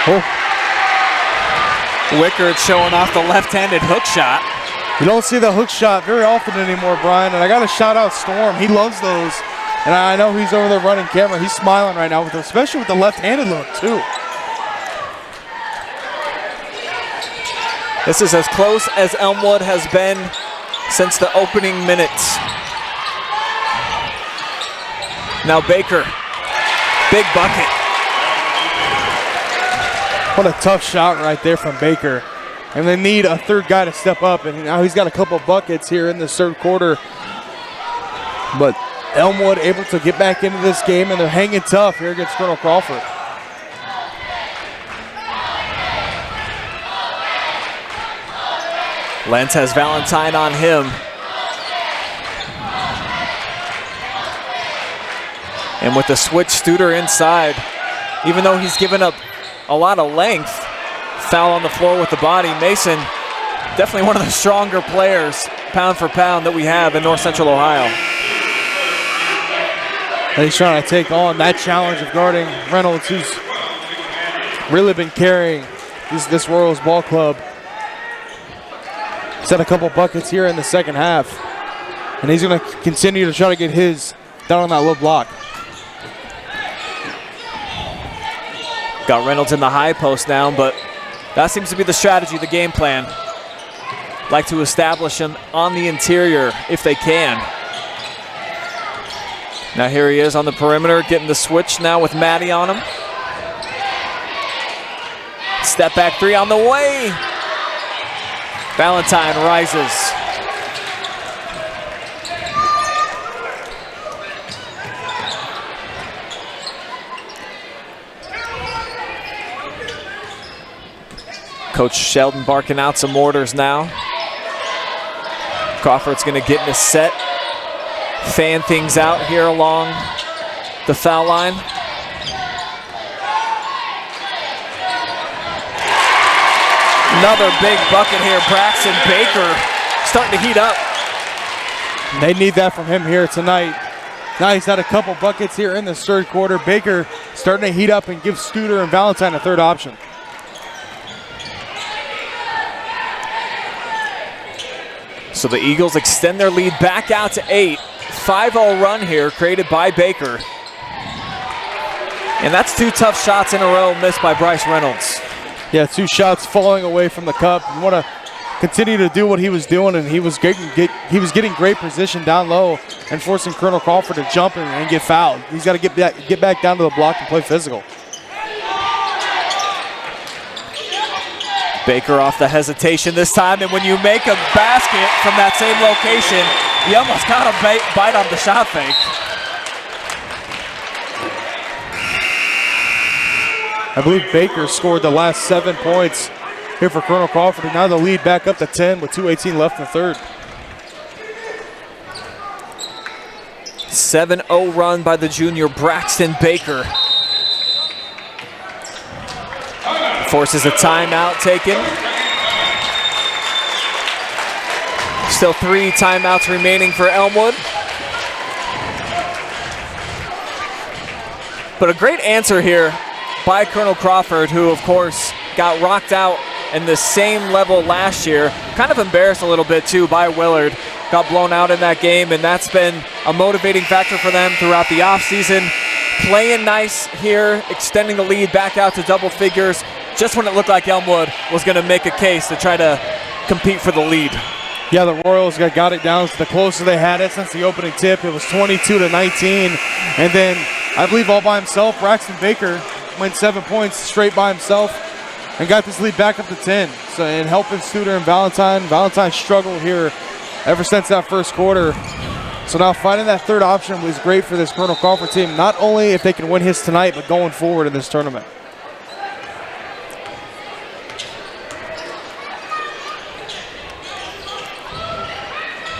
Oh. Wickard showing off the left-handed hook shot. You don't see the hook shot very often anymore, Brian, and I got to shout out Storm. He loves those, and I know he's over there running camera. He's smiling right now, especially with the left-handed look, too. This is as close as Elmwood has been since the opening minutes. Now Baker, big bucket. What a tough shot right there from Baker. And they need a third guy to step up, and now he's got a couple buckets here in this third quarter. But Elmwood able to get back into this game, and they're hanging tough here against Colonel Crawford. Lentz has Valentine on him. And with the switch, Studer inside. Even though he's given up a lot of length, foul on the floor with the body. Mason, definitely one of the stronger players, pound for pound, that we have in North Central Ohio. And he's trying to take on that challenge of guarding Reynolds, who's really been carrying this Royals ball club. He's had a couple buckets here in the second half, and he's going to continue to try to get his down on that low block. Got Reynolds in the high post now, but that seems to be the strategy, the game plan. Like to establish him on the interior if they can. Now here he is on the perimeter, getting the switch now with Maddie on him. Step back three on the way. Valentine rises. Coach Sheldon barking out some orders now. Crawford's going to get in a set, fan things out here along the foul line. Another big bucket here. Braxton Baker starting to heat up. They need that from him here tonight. Now he's had a couple buckets here in this third quarter. Baker starting to heat up and give Studer and Valentine a third option. So the Eagles extend their lead back out to 8. 5-0 run here created by Baker. And that's two tough shots in a row missed by Bryce Reynolds. Yeah, two shots falling away from the cup. You want to continue to do what he was doing, and he was getting great position down low and forcing Colonel Crawford to jump and get fouled. He's got to get back down to the block and play physical. Baker off the hesitation this time, and when you make a basket from that same location, you almost got to bite on the shot fake. I believe Baker scored the last 7 points here for Colonel Crawford, and now the lead back up to 10 with 2:18 left in the third. 7-0 run by the junior Braxton Baker. Forces a timeout taken. Still 3 timeouts remaining for Elmwood. But a great answer here by Colonel Crawford, who of course got rocked out in the same level last year. Kind of embarrassed a little bit too by Willard. Got blown out in that game, and that's been a motivating factor for them throughout the offseason. Playing nice here, extending the lead back out to double figures, just when it looked like Elmwood was going to make a case to try to compete for the lead. Yeah, the Royals got it down to the closest they had it since the opening tip. It was 22-19, and then I believe all by himself, Braxton Baker went 7 points straight by himself and got this lead back up to 10. So, and helping Studer and Valentine. Valentine struggled here ever since that first quarter. So now finding that third option was great for this Colonel Crawford team, not only if they can win his tonight, but going forward in this tournament.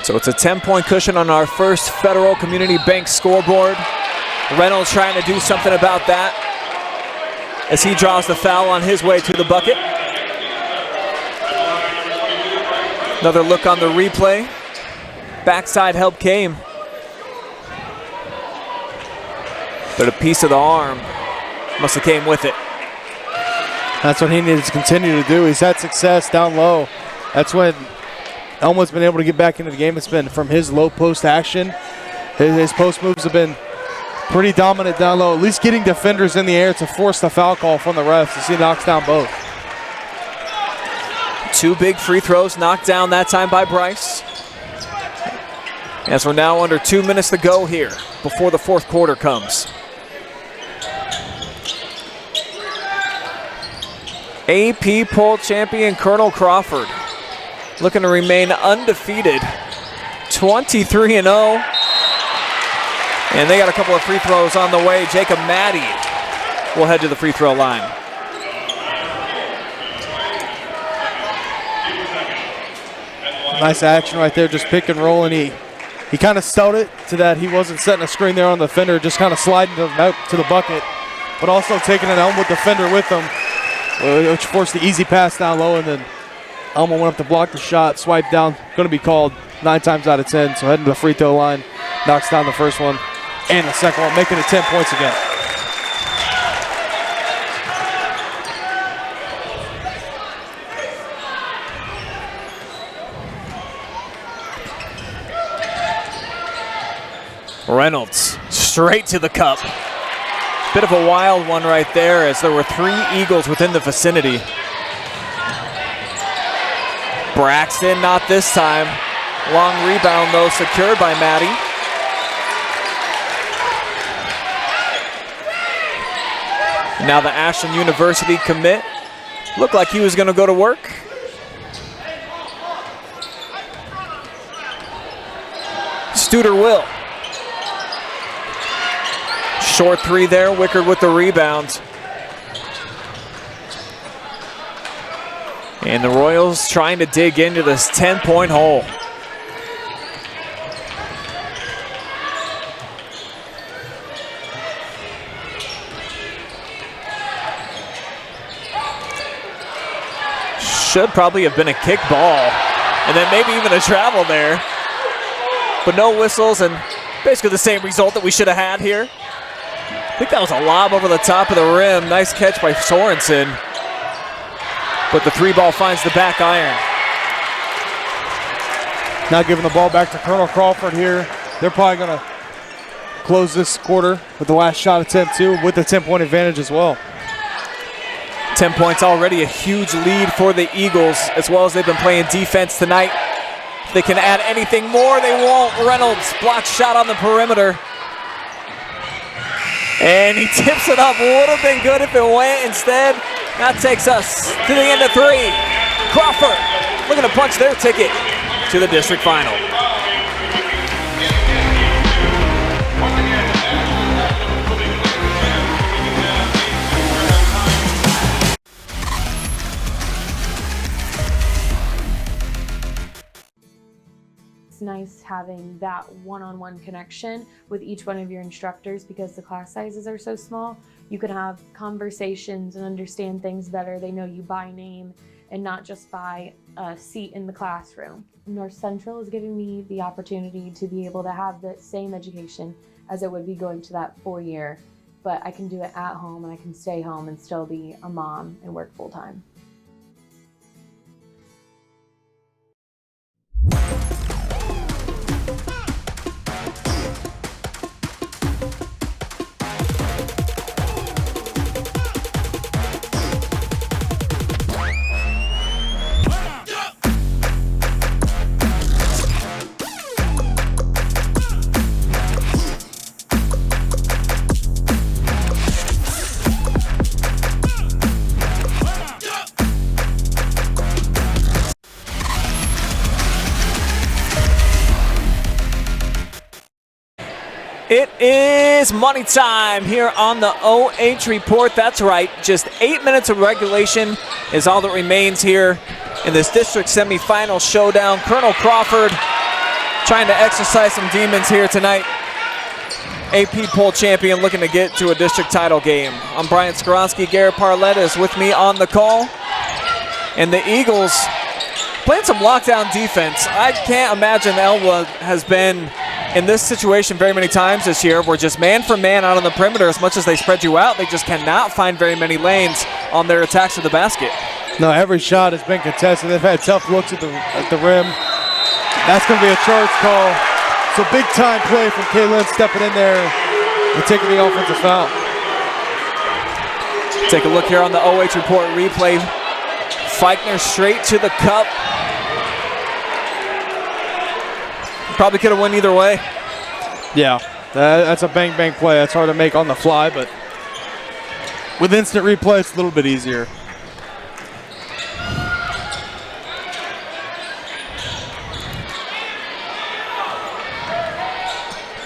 So it's a 10-point cushion on our First Federal Community Bank scoreboard. Reynolds trying to do something about that as he draws the foul on his way to the bucket. Another look on the replay. Backside help came. But a piece of the arm must have came with it. That's what he needed to continue to do. He's had success down low. That's when Elmwood's been able to get back into the game. It's been from his low post action. His post moves have been pretty dominant down low, at least getting defenders in the air to force the foul call from the refs as he knocks down both. 2 big free throws knocked down that time by Bryce. As we're now under 2 minutes to go here before the fourth quarter comes. AP poll champion Colonel Crawford looking to remain undefeated, 23-0. And they got a couple of free throws on the way. Jacob Maddie will head to the free throw line. Nice action right there, just pick and roll, and he kind of stowed it to that he wasn't setting a screen there on the defender, just kind of sliding out to the bucket, but also taking an Elmwood defender with him, which forced the easy pass down low, and then Elmwood went up to block the shot, swiped down, going to be called 9 times out of 10, so heading to the free throw line, knocks down the first one and the second one, making it 10 points again. Reynolds straight to the cup. Bit of a wild one right there as there were 3 Eagles within the vicinity. Braxton not this time. Long rebound though, secured by Maddie. Now the Ashland University commit. Looked like he was gonna go to work. Studer will. Short 3 there, Wickard with the rebound. And the Royals trying to dig into this 10-point hole. Should probably have been a kick ball, and then maybe even a travel there. But no whistles, and basically the same result that we should have had here. I think that was a lob over the top of the rim. Nice catch by Sorensen. But the 3 ball finds the back iron. Now giving the ball back to Colonel Crawford here. They're probably going to close this quarter with the last shot attempt too, with the 10-point advantage as well. 10 points already, a huge lead for the Eagles, as well as they've been playing defense tonight. If they can add anything more, they won't. Reynolds block shot on the perimeter. And he tips it up. Would have been good if it went. Instead, that takes us to the end of 3. Crawford looking to punch their ticket to the district final. It's nice having that one-on-one connection with each one of your instructors because the class sizes are so small. You can have conversations and understand things better. They know you by name and not just by a seat in the classroom. North Central is giving me the opportunity to be able to have the same education as it would be going to that 4-year, but I can do it at home and I can stay home and still be a mom and work full-time. It is money time here on the OH.Report. That's right, just 8 minutes of regulation is all that remains here in this district semifinal showdown. Colonel Crawford trying to exercise some demons here tonight. AP poll champion looking to get to a district title game. I'm Brian Skoronsky. Garrett Parletta is with me on the call. And the Eagles playing some lockdown defense. I can't imagine Elmwood has been in this situation very many times this year. We're just man for man out on the perimeter. As much as they spread you out, they just cannot find very many lanes on their attacks to the basket. No, every shot has been contested. They've had tough looks at the rim. That's going to be a charge call. So big time play from Kaylin stepping in there and taking the offensive foul. Take a look here on the OH.Report replay. Feichner straight to the cup. Probably could have won either way. Yeah, that's a bang-bang play. That's hard to make on the fly, but with instant replay, it's a little bit easier.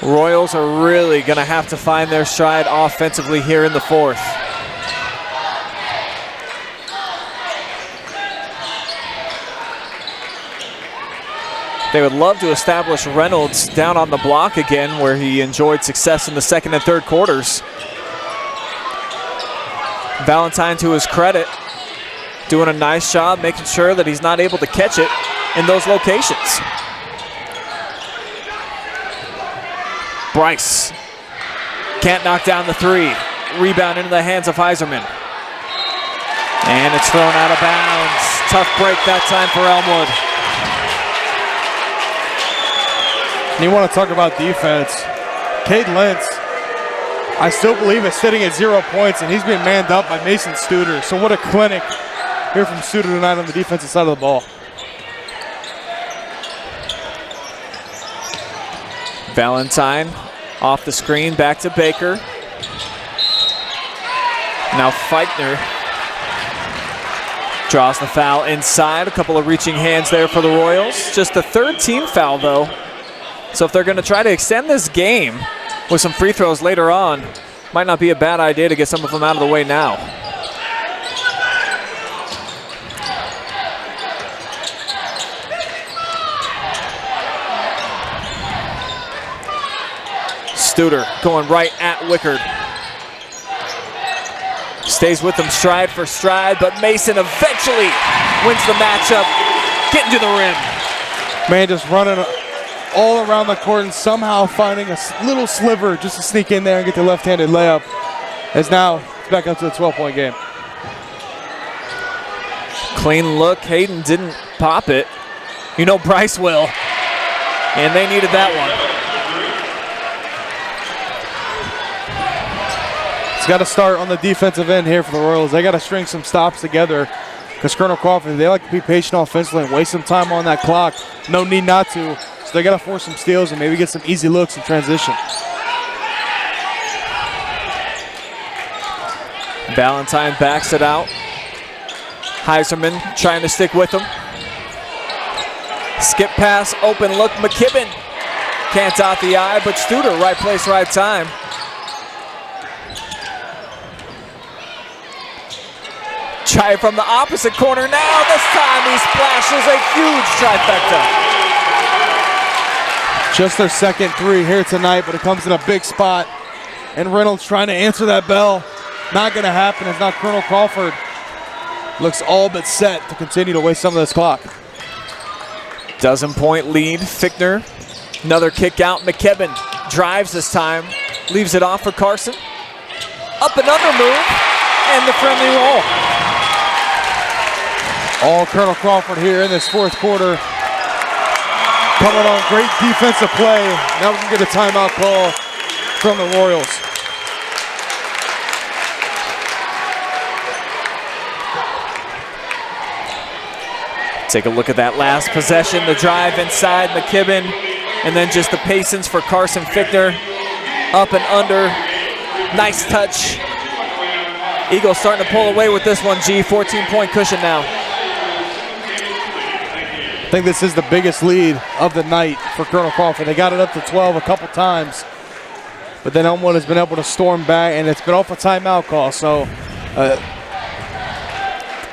Royals are really going to have to find their stride offensively here in the fourth. They would love to establish Reynolds down on the block again, where he enjoyed success in the second and third quarters. Valentine, to his credit, doing a nice job making sure that he's not able to catch it in those locations. Bryce can't knock down the three. Rebound into the hands of Heiserman. And it's thrown out of bounds. Tough break that time for Elmwood. And you want to talk about defense. Cade Lentz, I still believe is sitting at 0 points, and he's being manned up by Mason Studer. So what a clinic here from Studer tonight on the defensive side of the ball. Valentine off the screen, back to Baker. Now Feichner draws the foul inside. A couple of reaching hands there for the Royals. Just the third team foul, though. So if they're going to try to extend this game with some free throws later on, might not be a bad idea to get some of them out of the way now. Studer going right at Wickard. Stays with them stride for stride, but Mason eventually wins the matchup, getting to the rim. Man, just running all around the court and somehow finding a little sliver just to sneak in there and get the left-handed layup. As now it's back up to a 12-point game. Clean look. Hayden didn't pop it. You know Bryce will. And they needed that one. It's got to start on the defensive end here for the Royals. They got to string some stops together because Colonel Crawford, they like to be patient offensively and waste some time on that clock. No need not to. So they got to force some steals and maybe get some easy looks in transition. Valentine backs it out. Heiserman trying to stick with him. Skip pass, open look, McKibben. Can't dot the I, but Studer, right place, right time. Try from the opposite corner now. This time he splashes a huge trifecta. Just their second three here tonight, but it comes in a big spot. And Reynolds trying to answer that bell. Not going to happen as now Colonel Crawford looks all but set to continue to waste some of this clock. Dozen-point lead. Fichtner, another kick out. McKibben drives this time. Leaves it off for Carson. Up and under move. And the friendly roll. All Colonel Crawford here in this fourth quarter. Coming on great defensive play. Now we can get a timeout call from the Royals. Take a look at that last possession. The drive inside McKibben. And then just the patience for Carson Fichtner. Up and under. Nice touch. Eagles starting to pull away with this one, G. 14-point cushion now. I think this is the biggest lead of the night for Colonel Crawford. They got it up to 12 a couple times. but then Elmwood has been able to storm back, and it's been off a timeout call. So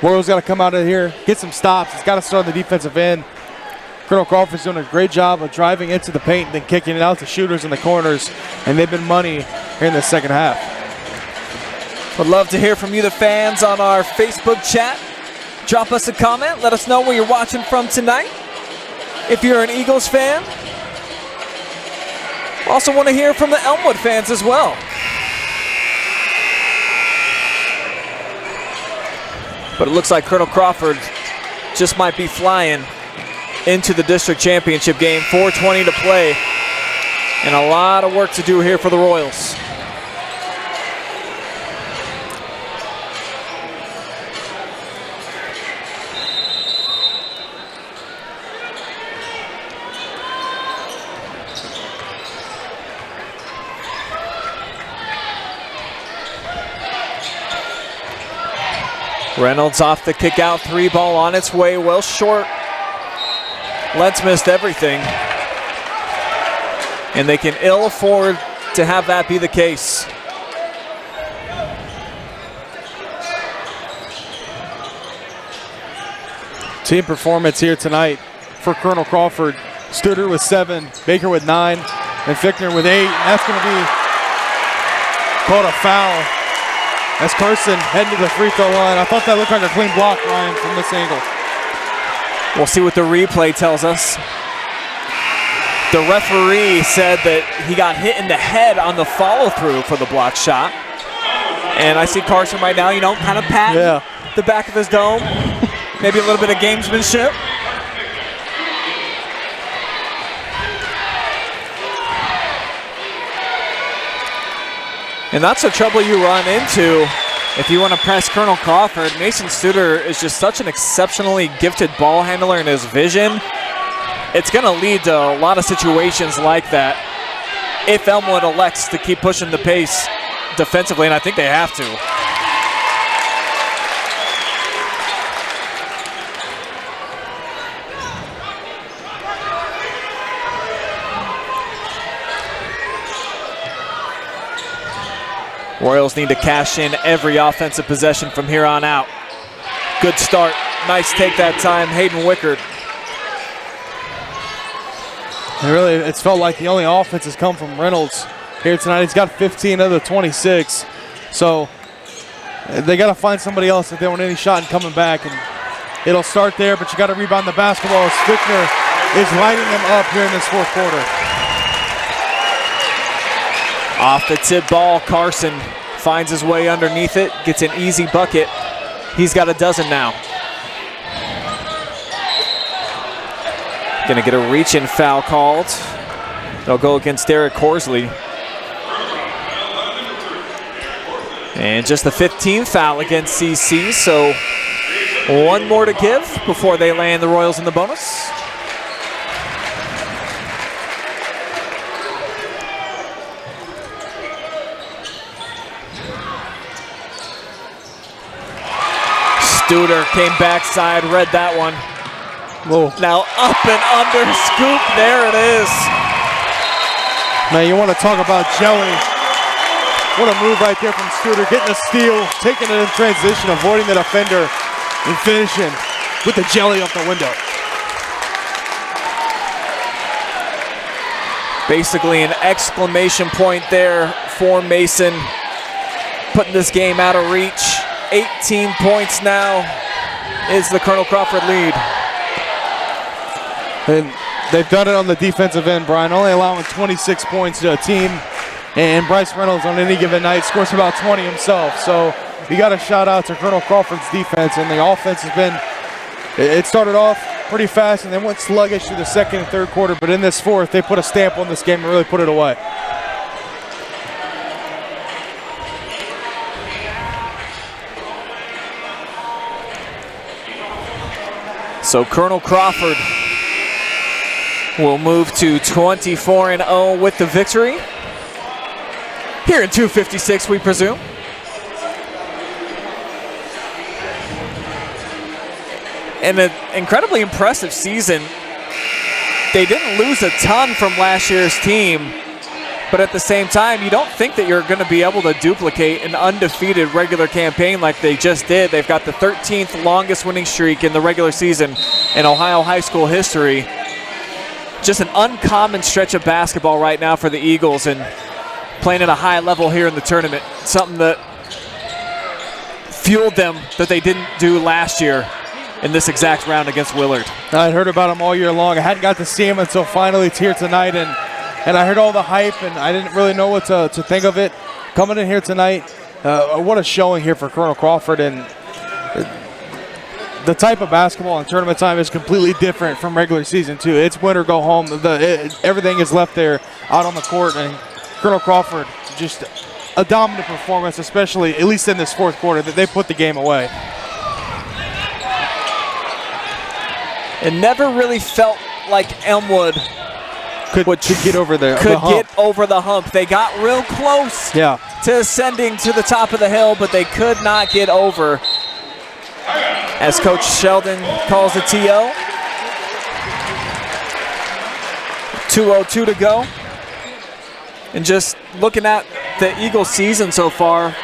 Royals got to come out of here, get some stops. It's got to start on the defensive end. Colonel Crawford's doing a great job of driving into the paint and then kicking it out to shooters in the corners, and they've been money here in the second half. Would love to hear from you, the fans, on our Facebook chat. Drop us a comment. Let us know where you're watching from tonight. If you're an Eagles fan. Also want to hear from the Elmwood fans as well. But it looks like Colonel Crawford just might be flying into the district championship game. 4:20 to play. And a lot of work to do here for the Royals. Reynolds off the kick out, 3 ball on its way, well short. Lentz missed everything. And they can ill afford to have that be the case. Team performance here tonight for Colonel Crawford. Studer with 7, Baker with 9, and Fickner with 8. And that's going to be called a foul as Carson heading to the free throw line. I thought that looked like a clean block, Ryan, from this angle. We'll see what the replay tells us. The referee said that he got hit in the head on the follow-through for the block shot. And I see Carson right now, kind of patting the back of his dome. Maybe a little bit of gamesmanship. And that's the trouble you run into if you want to press Colonel Crawford. Mason Studer is just such an exceptionally gifted ball handler in his vision. It's going to lead to a lot of situations like that if Elmwood elects to keep pushing the pace defensively, and I think they have to. Royals need to cash in every offensive possession from here on out. Good start. Nice take that time, Hayden Wickard. And really, it's felt like the only offense has come from Reynolds here tonight. He's got 15 of the 26. So they got to find somebody else if they want any shot and coming back. And it'll start there, but you got to rebound the basketball as Fickner is lighting them up here in this fourth quarter. Off the tip ball, Carson finds his way underneath it, gets an easy bucket. He's got a dozen now. Gonna get a reach-in foul called. They'll go against Derek Horsley. And just the 15th foul against CC, so one more to give before they land the Royals in the bonus. Studer came backside, read that one. Whoa. Now up and under, scoop, there it is. Man, you want to talk about jelly. What a move right there from Studer, getting a steal, taking it in transition, avoiding the defender, and finishing with the jelly off the window. Basically an exclamation point there for Mason, putting this game out of reach. 18 points now is the Colonel Crawford lead. And they've done it on the defensive end, Brian, only allowing 26 points to a team. And Bryce Reynolds on any given night scores about 20 himself. So you got to shout out to Colonel Crawford's defense. And the offense has been, it started off pretty fast and then went sluggish through the second and third quarter. But in this fourth, they put a stamp on this game and really put it away. So Colonel Crawford will move to 24-0 with the victory. Here in 2:56, we presume. And an incredibly impressive season. They didn't lose a ton from last year's team, But at the same time, you don't think that you're going to be able to duplicate an undefeated regular campaign like they just did. They've got the 13th longest winning streak in the regular season in Ohio high school history. Just an uncommon stretch of basketball right now for the Eagles, and playing at a high level here in the tournament. Something that fueled them that they didn't do last year in this exact round against Willard. I'd heard about him all year long. I hadn't got to see him until finally it's here tonight, and I heard all the hype, and I didn't really know what to think of it. Coming in here tonight, what a showing here for Colonel Crawford, and the type of basketball in tournament time is completely different from regular season too. It's win or go home. Everything is left there out on the court, and Colonel Crawford just a dominant performance, especially at least in this fourth quarter, that they put the game away. It never really felt like Elmwood could get over there. Could get over the hump. They got real close to ascending to the top of the hill, but they could not get over. As Coach Sheldon calls the TO. 2:02 to go. And just looking at the Eagles season so far,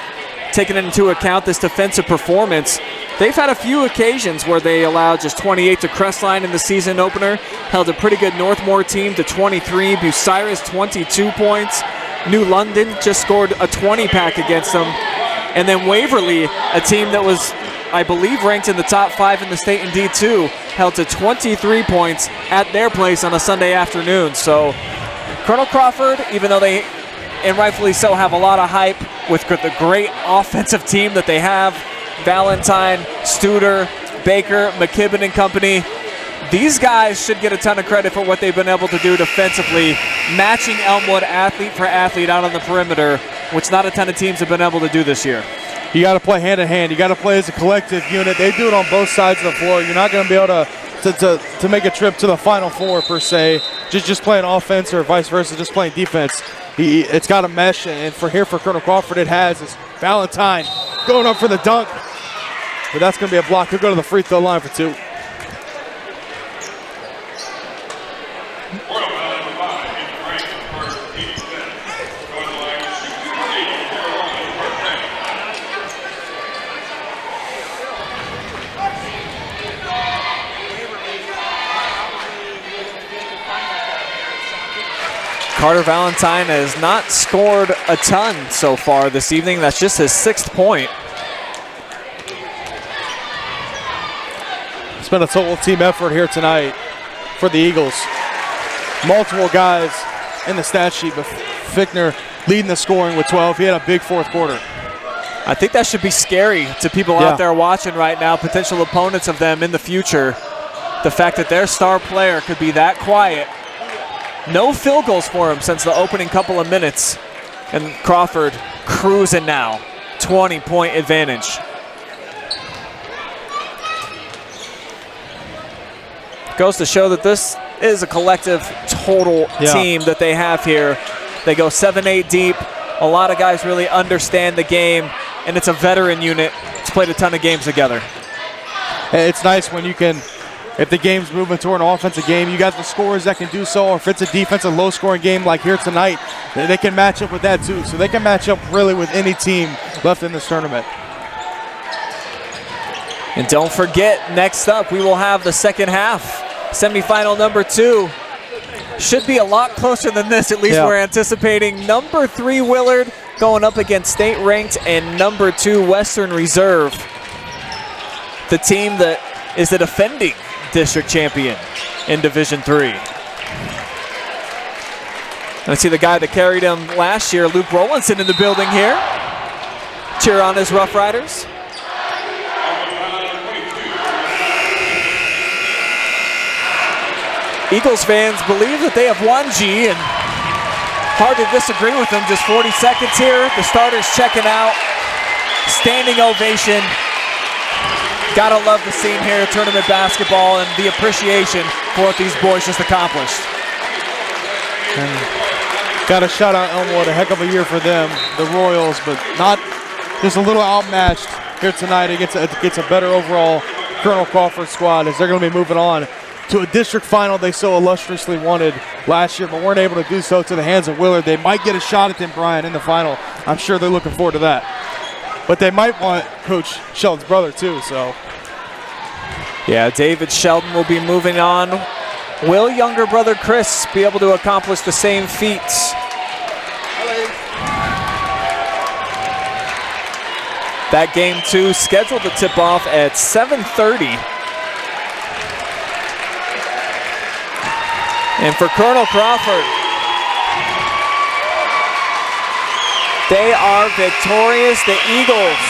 taking into account this defensive performance, they've had a few occasions where they allowed just 28 to Crestline in the season opener, held a pretty good Northmore team to 23, Bucyrus 22 points, New London just scored a 20-pack against them, and then Waverly, a team that was, I believe, ranked in the top 5 in the state in D2, held to 23 points at their place on a Sunday afternoon. So Colonel Crawford, even though they, and rightfully so, have a lot of hype with the great offensive team that they have, Valentine, Studer, Baker, McKibben and company, these guys should get a ton of credit for what they've been able to do defensively, matching Elmwood athlete for athlete out on the perimeter, which not a ton of teams have been able to do this year. You got to play hand in hand. You got to play as a collective unit. They do it on both sides of the floor. You're not going to be able to make a trip to the Final Four per se, just playing offense or vice versa, just playing defense. It's got to mesh, and for Colonel Crawford it has. It's Valentine going up for the dunk, but that's going to be a block. He'll go to the free throw line for 2. Carter Valentine has not scored a ton so far this evening. That's just his 6th point. It's been a total team effort here tonight for the Eagles. Multiple guys in the stat sheet, but Fickner leading the scoring with 12. He had a big fourth quarter. I think that should be scary to people out there watching right now, potential opponents of them in the future. The fact that their star player could be that quiet. No field goals for him since the opening couple of minutes. And Crawford cruising now. 20-point advantage. Goes to show that this is a collective total team that they have here. They go 7-8 deep. A lot of guys really understand the game, and it's a veteran unit. It's played a ton of games together. It's nice when you can, if the game's moving toward an offensive game, you got the scorers that can do so, or if it's a defensive low-scoring game like here tonight, they can match up with that too. So they can match up really with any team left in this tournament. And don't forget, next up, we will have the second half. Semifinal number 2. Should be a lot closer than this, at least we're anticipating. Number 3 Willard going up against state-ranked and number 2 Western Reserve. The team that is the defending district champion in Division III. I see the guy that carried him last year, Luke Rowlandson, in the building here. Cheer on his Rough Riders. Eagles fans believe that they have won, G, and hard to disagree with them. Just 40 seconds here. The starters checking out. Standing ovation. Gotta love the scene here, tournament basketball, and the appreciation for what these boys just accomplished. Got to shout out Elmwood, a heck of a year for them, the Royals, but not just a little outmatched here tonight against a better overall Colonel Crawford squad, as they're going to be moving on to a district final they so illustriously wanted last year, but weren't able to do so to the hands of Willard. They might get a shot at them, Brian, in the final. I'm sure they're looking forward to that. But they might want Coach Sheldon's brother too, so. Yeah, David Sheldon will be moving on. Will younger brother Chris be able to accomplish the same feats? That game 2 scheduled to tip off at 7:30. And for Colonel Crawford, they are victorious. The Eagles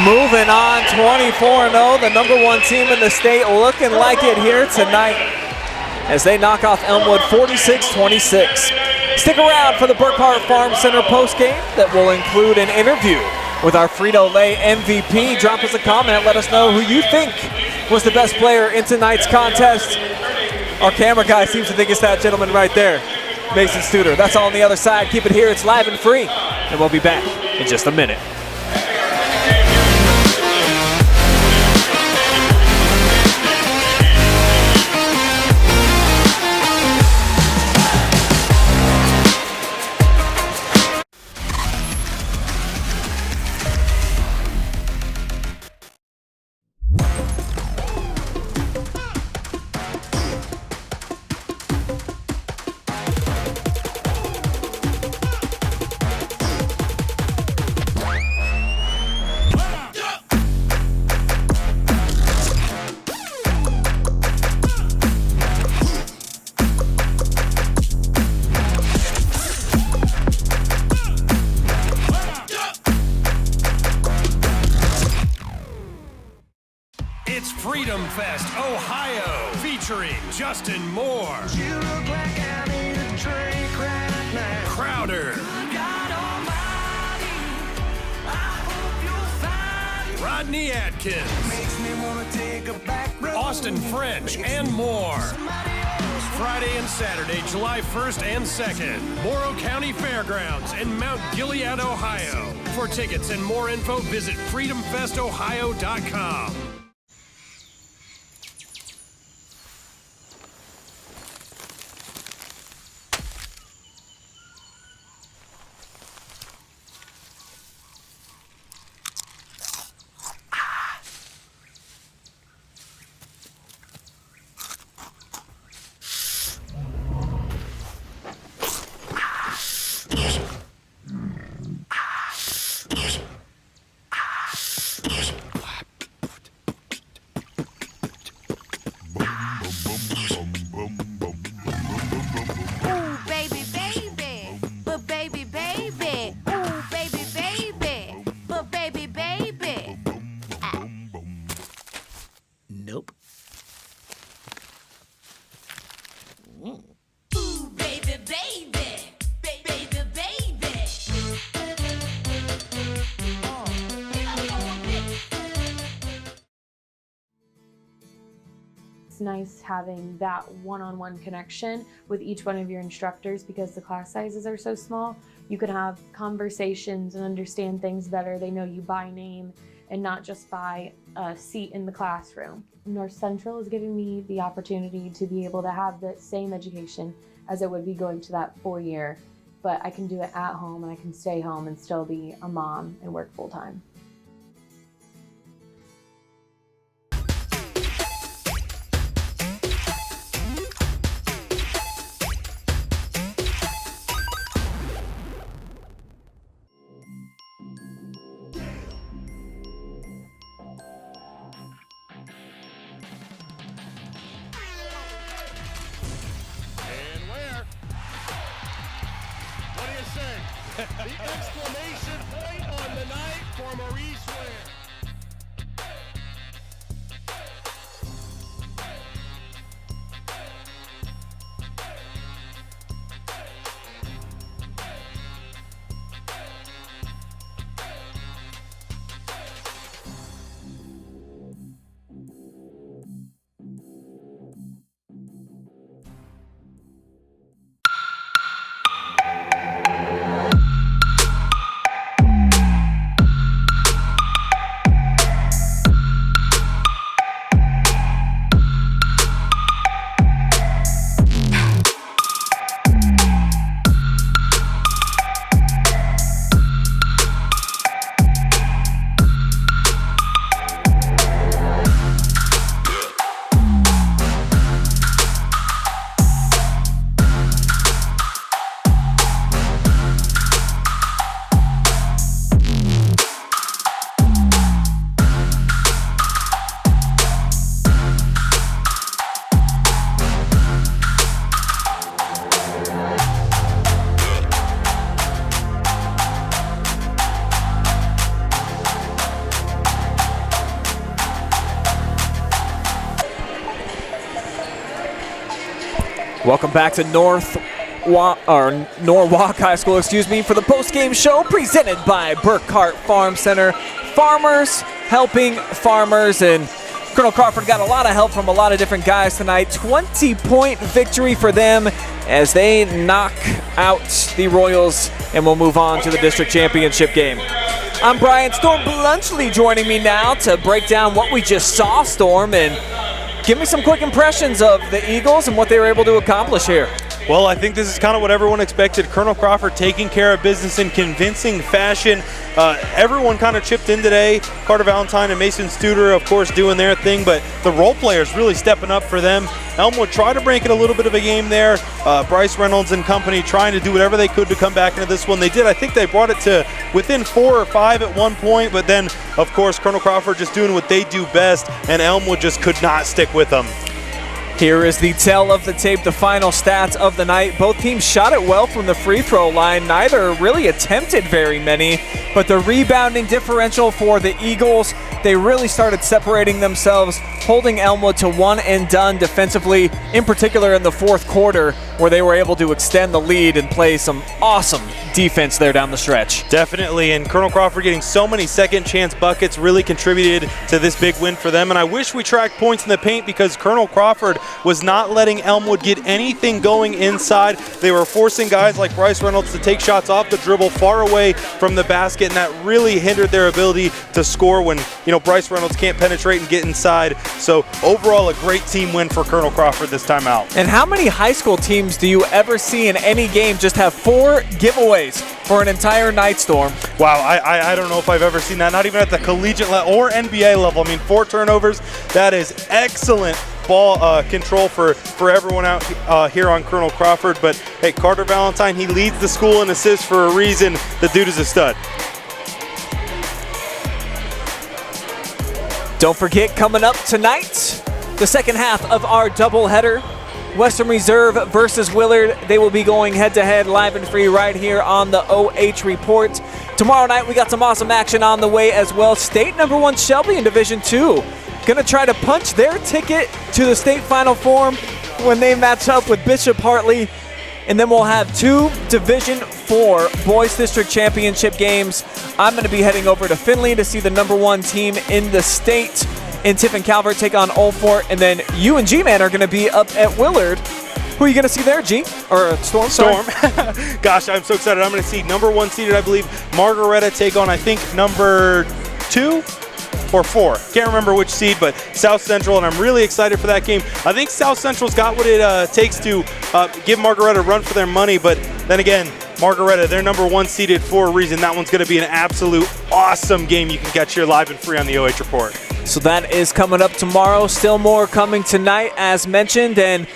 moving on 24-0, the #1 team in the state, looking like it here tonight as they knock off Elmwood 46-26. Stick around for the Burkhart Farm Center postgame that will include an interview with our Frito-Lay MVP. Drop us a comment, let us know who you think was the best player in tonight's contest. Our camera guy seems to think it's that gentleman right there, Mason Studer. That's all on the other side. Keep it here, it's live and free, and we'll be back in just a minute. It's Freedom Fest, Ohio, featuring Justin Moore, You look like I need a drink right now. Crowder, God almighty, I hope you'll find Rodney Atkins, makes me wanna take a back road. Austin French, and more. Friday and Saturday, July 1st and 2nd, Morrow County Fairgrounds in Mount Gilead, Ohio. For tickets and more info, visit freedomfestohio.com. Ooh, baby, baby, but baby, baby. Ooh, baby, baby, but baby, baby. Nope. Ooh, baby, baby, baby, baby. It's nice having that one-on-one connection with each one of your instructors because the class sizes are so small. You can have conversations and understand things better. They know you by name and not just by a seat in the classroom. North Central is giving me the opportunity to be able to have the same education as it would be going to that 4-year, but I can do it at home and I can stay home and still be a mom and work full-time. And where? What do you say? The exclamation point on the night for Maurice Ware. Welcome back to Norwalk High School, for the post-game show presented by Burkhart Farm Center. Farmers helping farmers, and Colonel Crawford got a lot of help from a lot of different guys tonight. 20-point victory for them as they knock out the Royals, and we'll move on to the district championship game. I'm Brian. Storm Blunchley joining me now to break down what we just saw, Storm, and give me some quick impressions of the Eagles and what they were able to accomplish here. Well, I think this is kind of what everyone expected. Colonel Crawford taking care of business in convincing fashion. Everyone kind of chipped in today. Carter Valentine and Mason Studer, of course, doing their thing, but the role players really stepping up for them. Elmwood tried to break it a little bit of a game there. Bryce Reynolds and company trying to do whatever they could to come back into this one. They did. I think they brought it to within 4 or 5 at one point, but then, of course, Colonel Crawford just doing what they do best, and Elmwood just could not stick with them. Here is the tale of the tape, the final stats of the night. Both teams shot it well from the free throw line. Neither really attempted very many, but the rebounding differential for the Eagles, they really started separating themselves, holding Elmwood to one and done defensively, in particular in the fourth quarter, where they were able to extend the lead and play some awesome defense there down the stretch. Definitely, and Colonel Crawford getting so many second chance buckets really contributed to this big win for them. And I wish we tracked points in the paint, because Colonel Crawford was not letting Elmwood get anything going inside. They were forcing guys like Bryce Reynolds to take shots off the dribble far away from the basket, and that really hindered their ability to score when, Bryce Reynolds can't penetrate and get inside. So overall, a great team win for Colonel Crawford this time out. And how many high school teams do you ever see in any game just have 4 giveaways for an entire night, Storm? Wow, I don't know if I've ever seen that, not even at the collegiate level or NBA level. I mean, 4 turnovers, that is excellent ball control for everyone out here on Colonel Crawford. But hey, Carter Valentine, he leads the school in assists for a reason. The dude is a stud. Don't forget, coming up tonight, the second half of our doubleheader, Western Reserve versus Willard. They will be going head-to-head live and free right here on the OH.Report. Tomorrow night, we got some awesome action on the way as well. State #1 Shelby in Division 2. Gonna try to punch their ticket to the state final form when they match up with Bishop Hartley. And then we'll have 2 Division 4 Boys District Championship games. I'm gonna be heading over to Findlay to see the #1 team in the state, and Tiffin Calvert take on Old Fort. And then you and G-Man are gonna be up at Willard. Who are you gonna see there, G? Or Storm? Storm. Gosh, I'm so excited. I'm gonna see #1 seeded, I believe, Margaretta take on, I think, number 2 or 4. Can't remember which seed, but South Central, and I'm really excited for that game. I think South Central's got what it takes to give Margaretta a run for their money, but then again, Margaretta, they're #1 seeded for a reason. That one's going to be an absolute awesome game you can catch here live and free on the OH Report. So that is coming up tomorrow. Still more coming tonight, as mentioned, and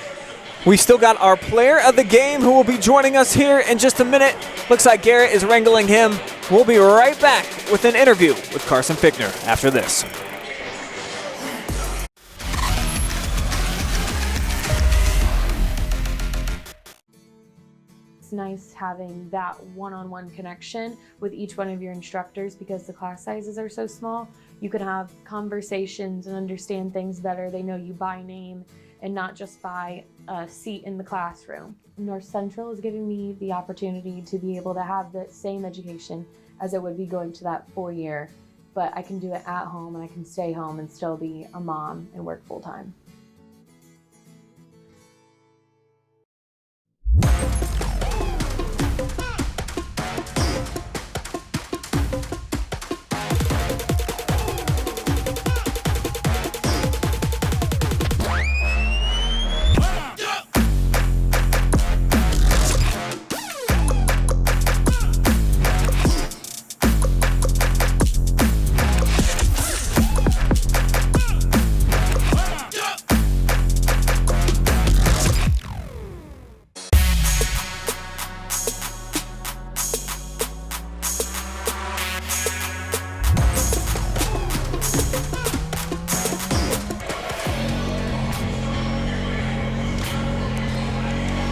we still got our player of the game who will be joining us here in just a minute. Looks like Garrett is wrangling him. We'll be right back with an interview with Carson Fickner after this. It's nice having that one-on-one connection with each one of your instructors, because the class sizes are so small. You can have conversations and understand things better. They know you by name and not just by a seat in the classroom. North Central is giving me the opportunity to be able to have the same education as I would be going to that 4-year, but I can do it at home, and I can stay home and still be a mom and work full-time.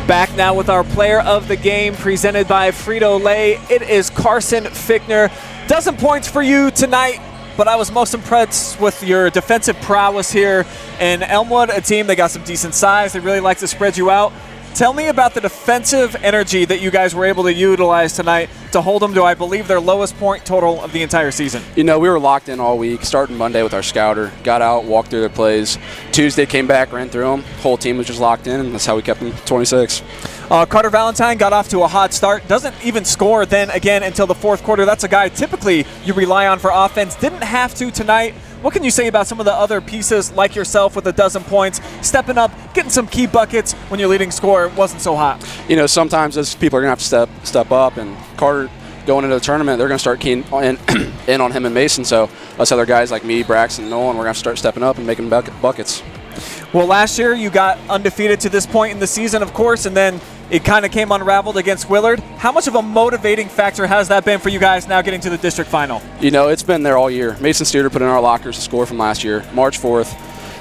Back now with our player of the game presented by Frito-Lay. It is Carson Fickner. Dozen points for you tonight, but I was most impressed with your defensive prowess here. And Elmwood, a team that got some decent size. They really like to spread you out. Tell me about the defensive energy that you guys were able to utilize tonight to hold them to, I believe, their lowest point total of the entire season. You know, we were locked in all week, starting Monday with our scouter. Got out, walked through their plays. Tuesday came back, ran through them. Whole team was just locked in, and that's how we kept them 26. Carter Valentine got off to a hot start. Doesn't even score then again until the fourth quarter. That's a guy typically you rely on for offense. Didn't have to tonight. What can you say about some of the other pieces like yourself with a dozen points, stepping up, getting some key buckets when your leading scorer wasn't so hot? You know, sometimes those people are going to have to step up, and Carter going into the tournament, they're going to start keying in on him and Mason. So us other guys like me, Braxton, Nolan, we're going to start stepping up and making buckets. Well, last year you got undefeated to this point in the season, of course, and then it kind of came unraveled against Willard. How much of a motivating factor has that been for you guys now getting to the district final? You know, it's been there all year. Mason Studer put in our lockers to score from last year, March 4th,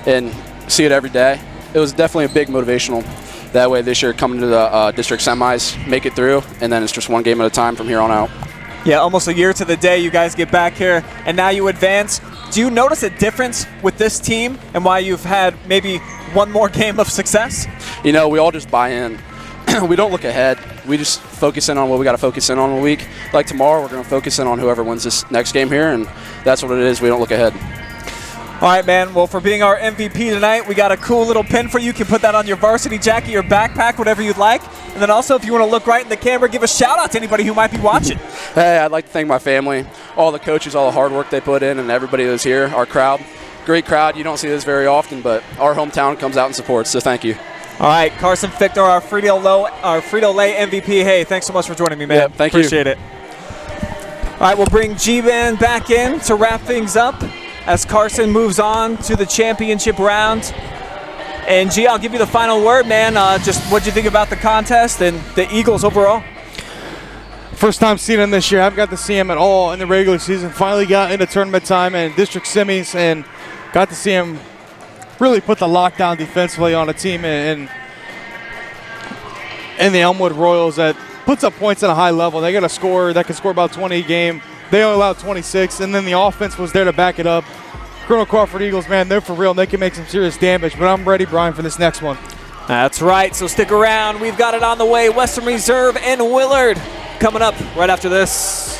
and see it every day. It was definitely a big motivational. That way this year coming to the district semis, make it through, and then it's just one game at a time from here on out. Yeah, almost a year to the day you guys get back here, and now you advance. Do you notice a difference with this team and why you've had maybe one more game of success? You know, we all just buy in. We don't look ahead. We just focus in on what we got to focus in on a week. Like tomorrow, we're going to focus in on whoever wins this next game here, and that's what it is. We don't look ahead. All right, man. Well, for being our MVP tonight, we got a cool little pin for you. You can put that on your varsity jacket, your backpack, whatever you'd like. And then also, if you want to look right in the camera, give a shout-out to anybody who might be watching. Hey, I'd like to thank my family, all the coaches, all the hard work they put in, and everybody that's here, our crowd. Great crowd. You don't see this very often, but our hometown comes out and supports, so thank you. All right, Carson Fichtner, our Frito-Lay MVP. Hey, thanks so much for joining me, man. Yeah, thank you. Appreciate it. All right, we'll bring G-Man back in to wrap things up as Carson moves on to the championship round. And G, I'll give you the final word, man. Just what'd you think about the contest and the Eagles overall? First time seeing him this year. I haven't got to see him at all in the regular season. Finally got into tournament time and district semis and got to see him really put the lockdown defensively on a team in the Elmwood Royals that puts up points at a high level. They got a scorer that can score about 20 a game. They only allowed 26, and then the offense was there to back it up. Colonel Crawford Eagles, man, they're for real, and they can make some serious damage, but I'm ready, Brian, for this next one. That's right, so stick around. We've got it on the way. Western Reserve and Willard coming up right after this.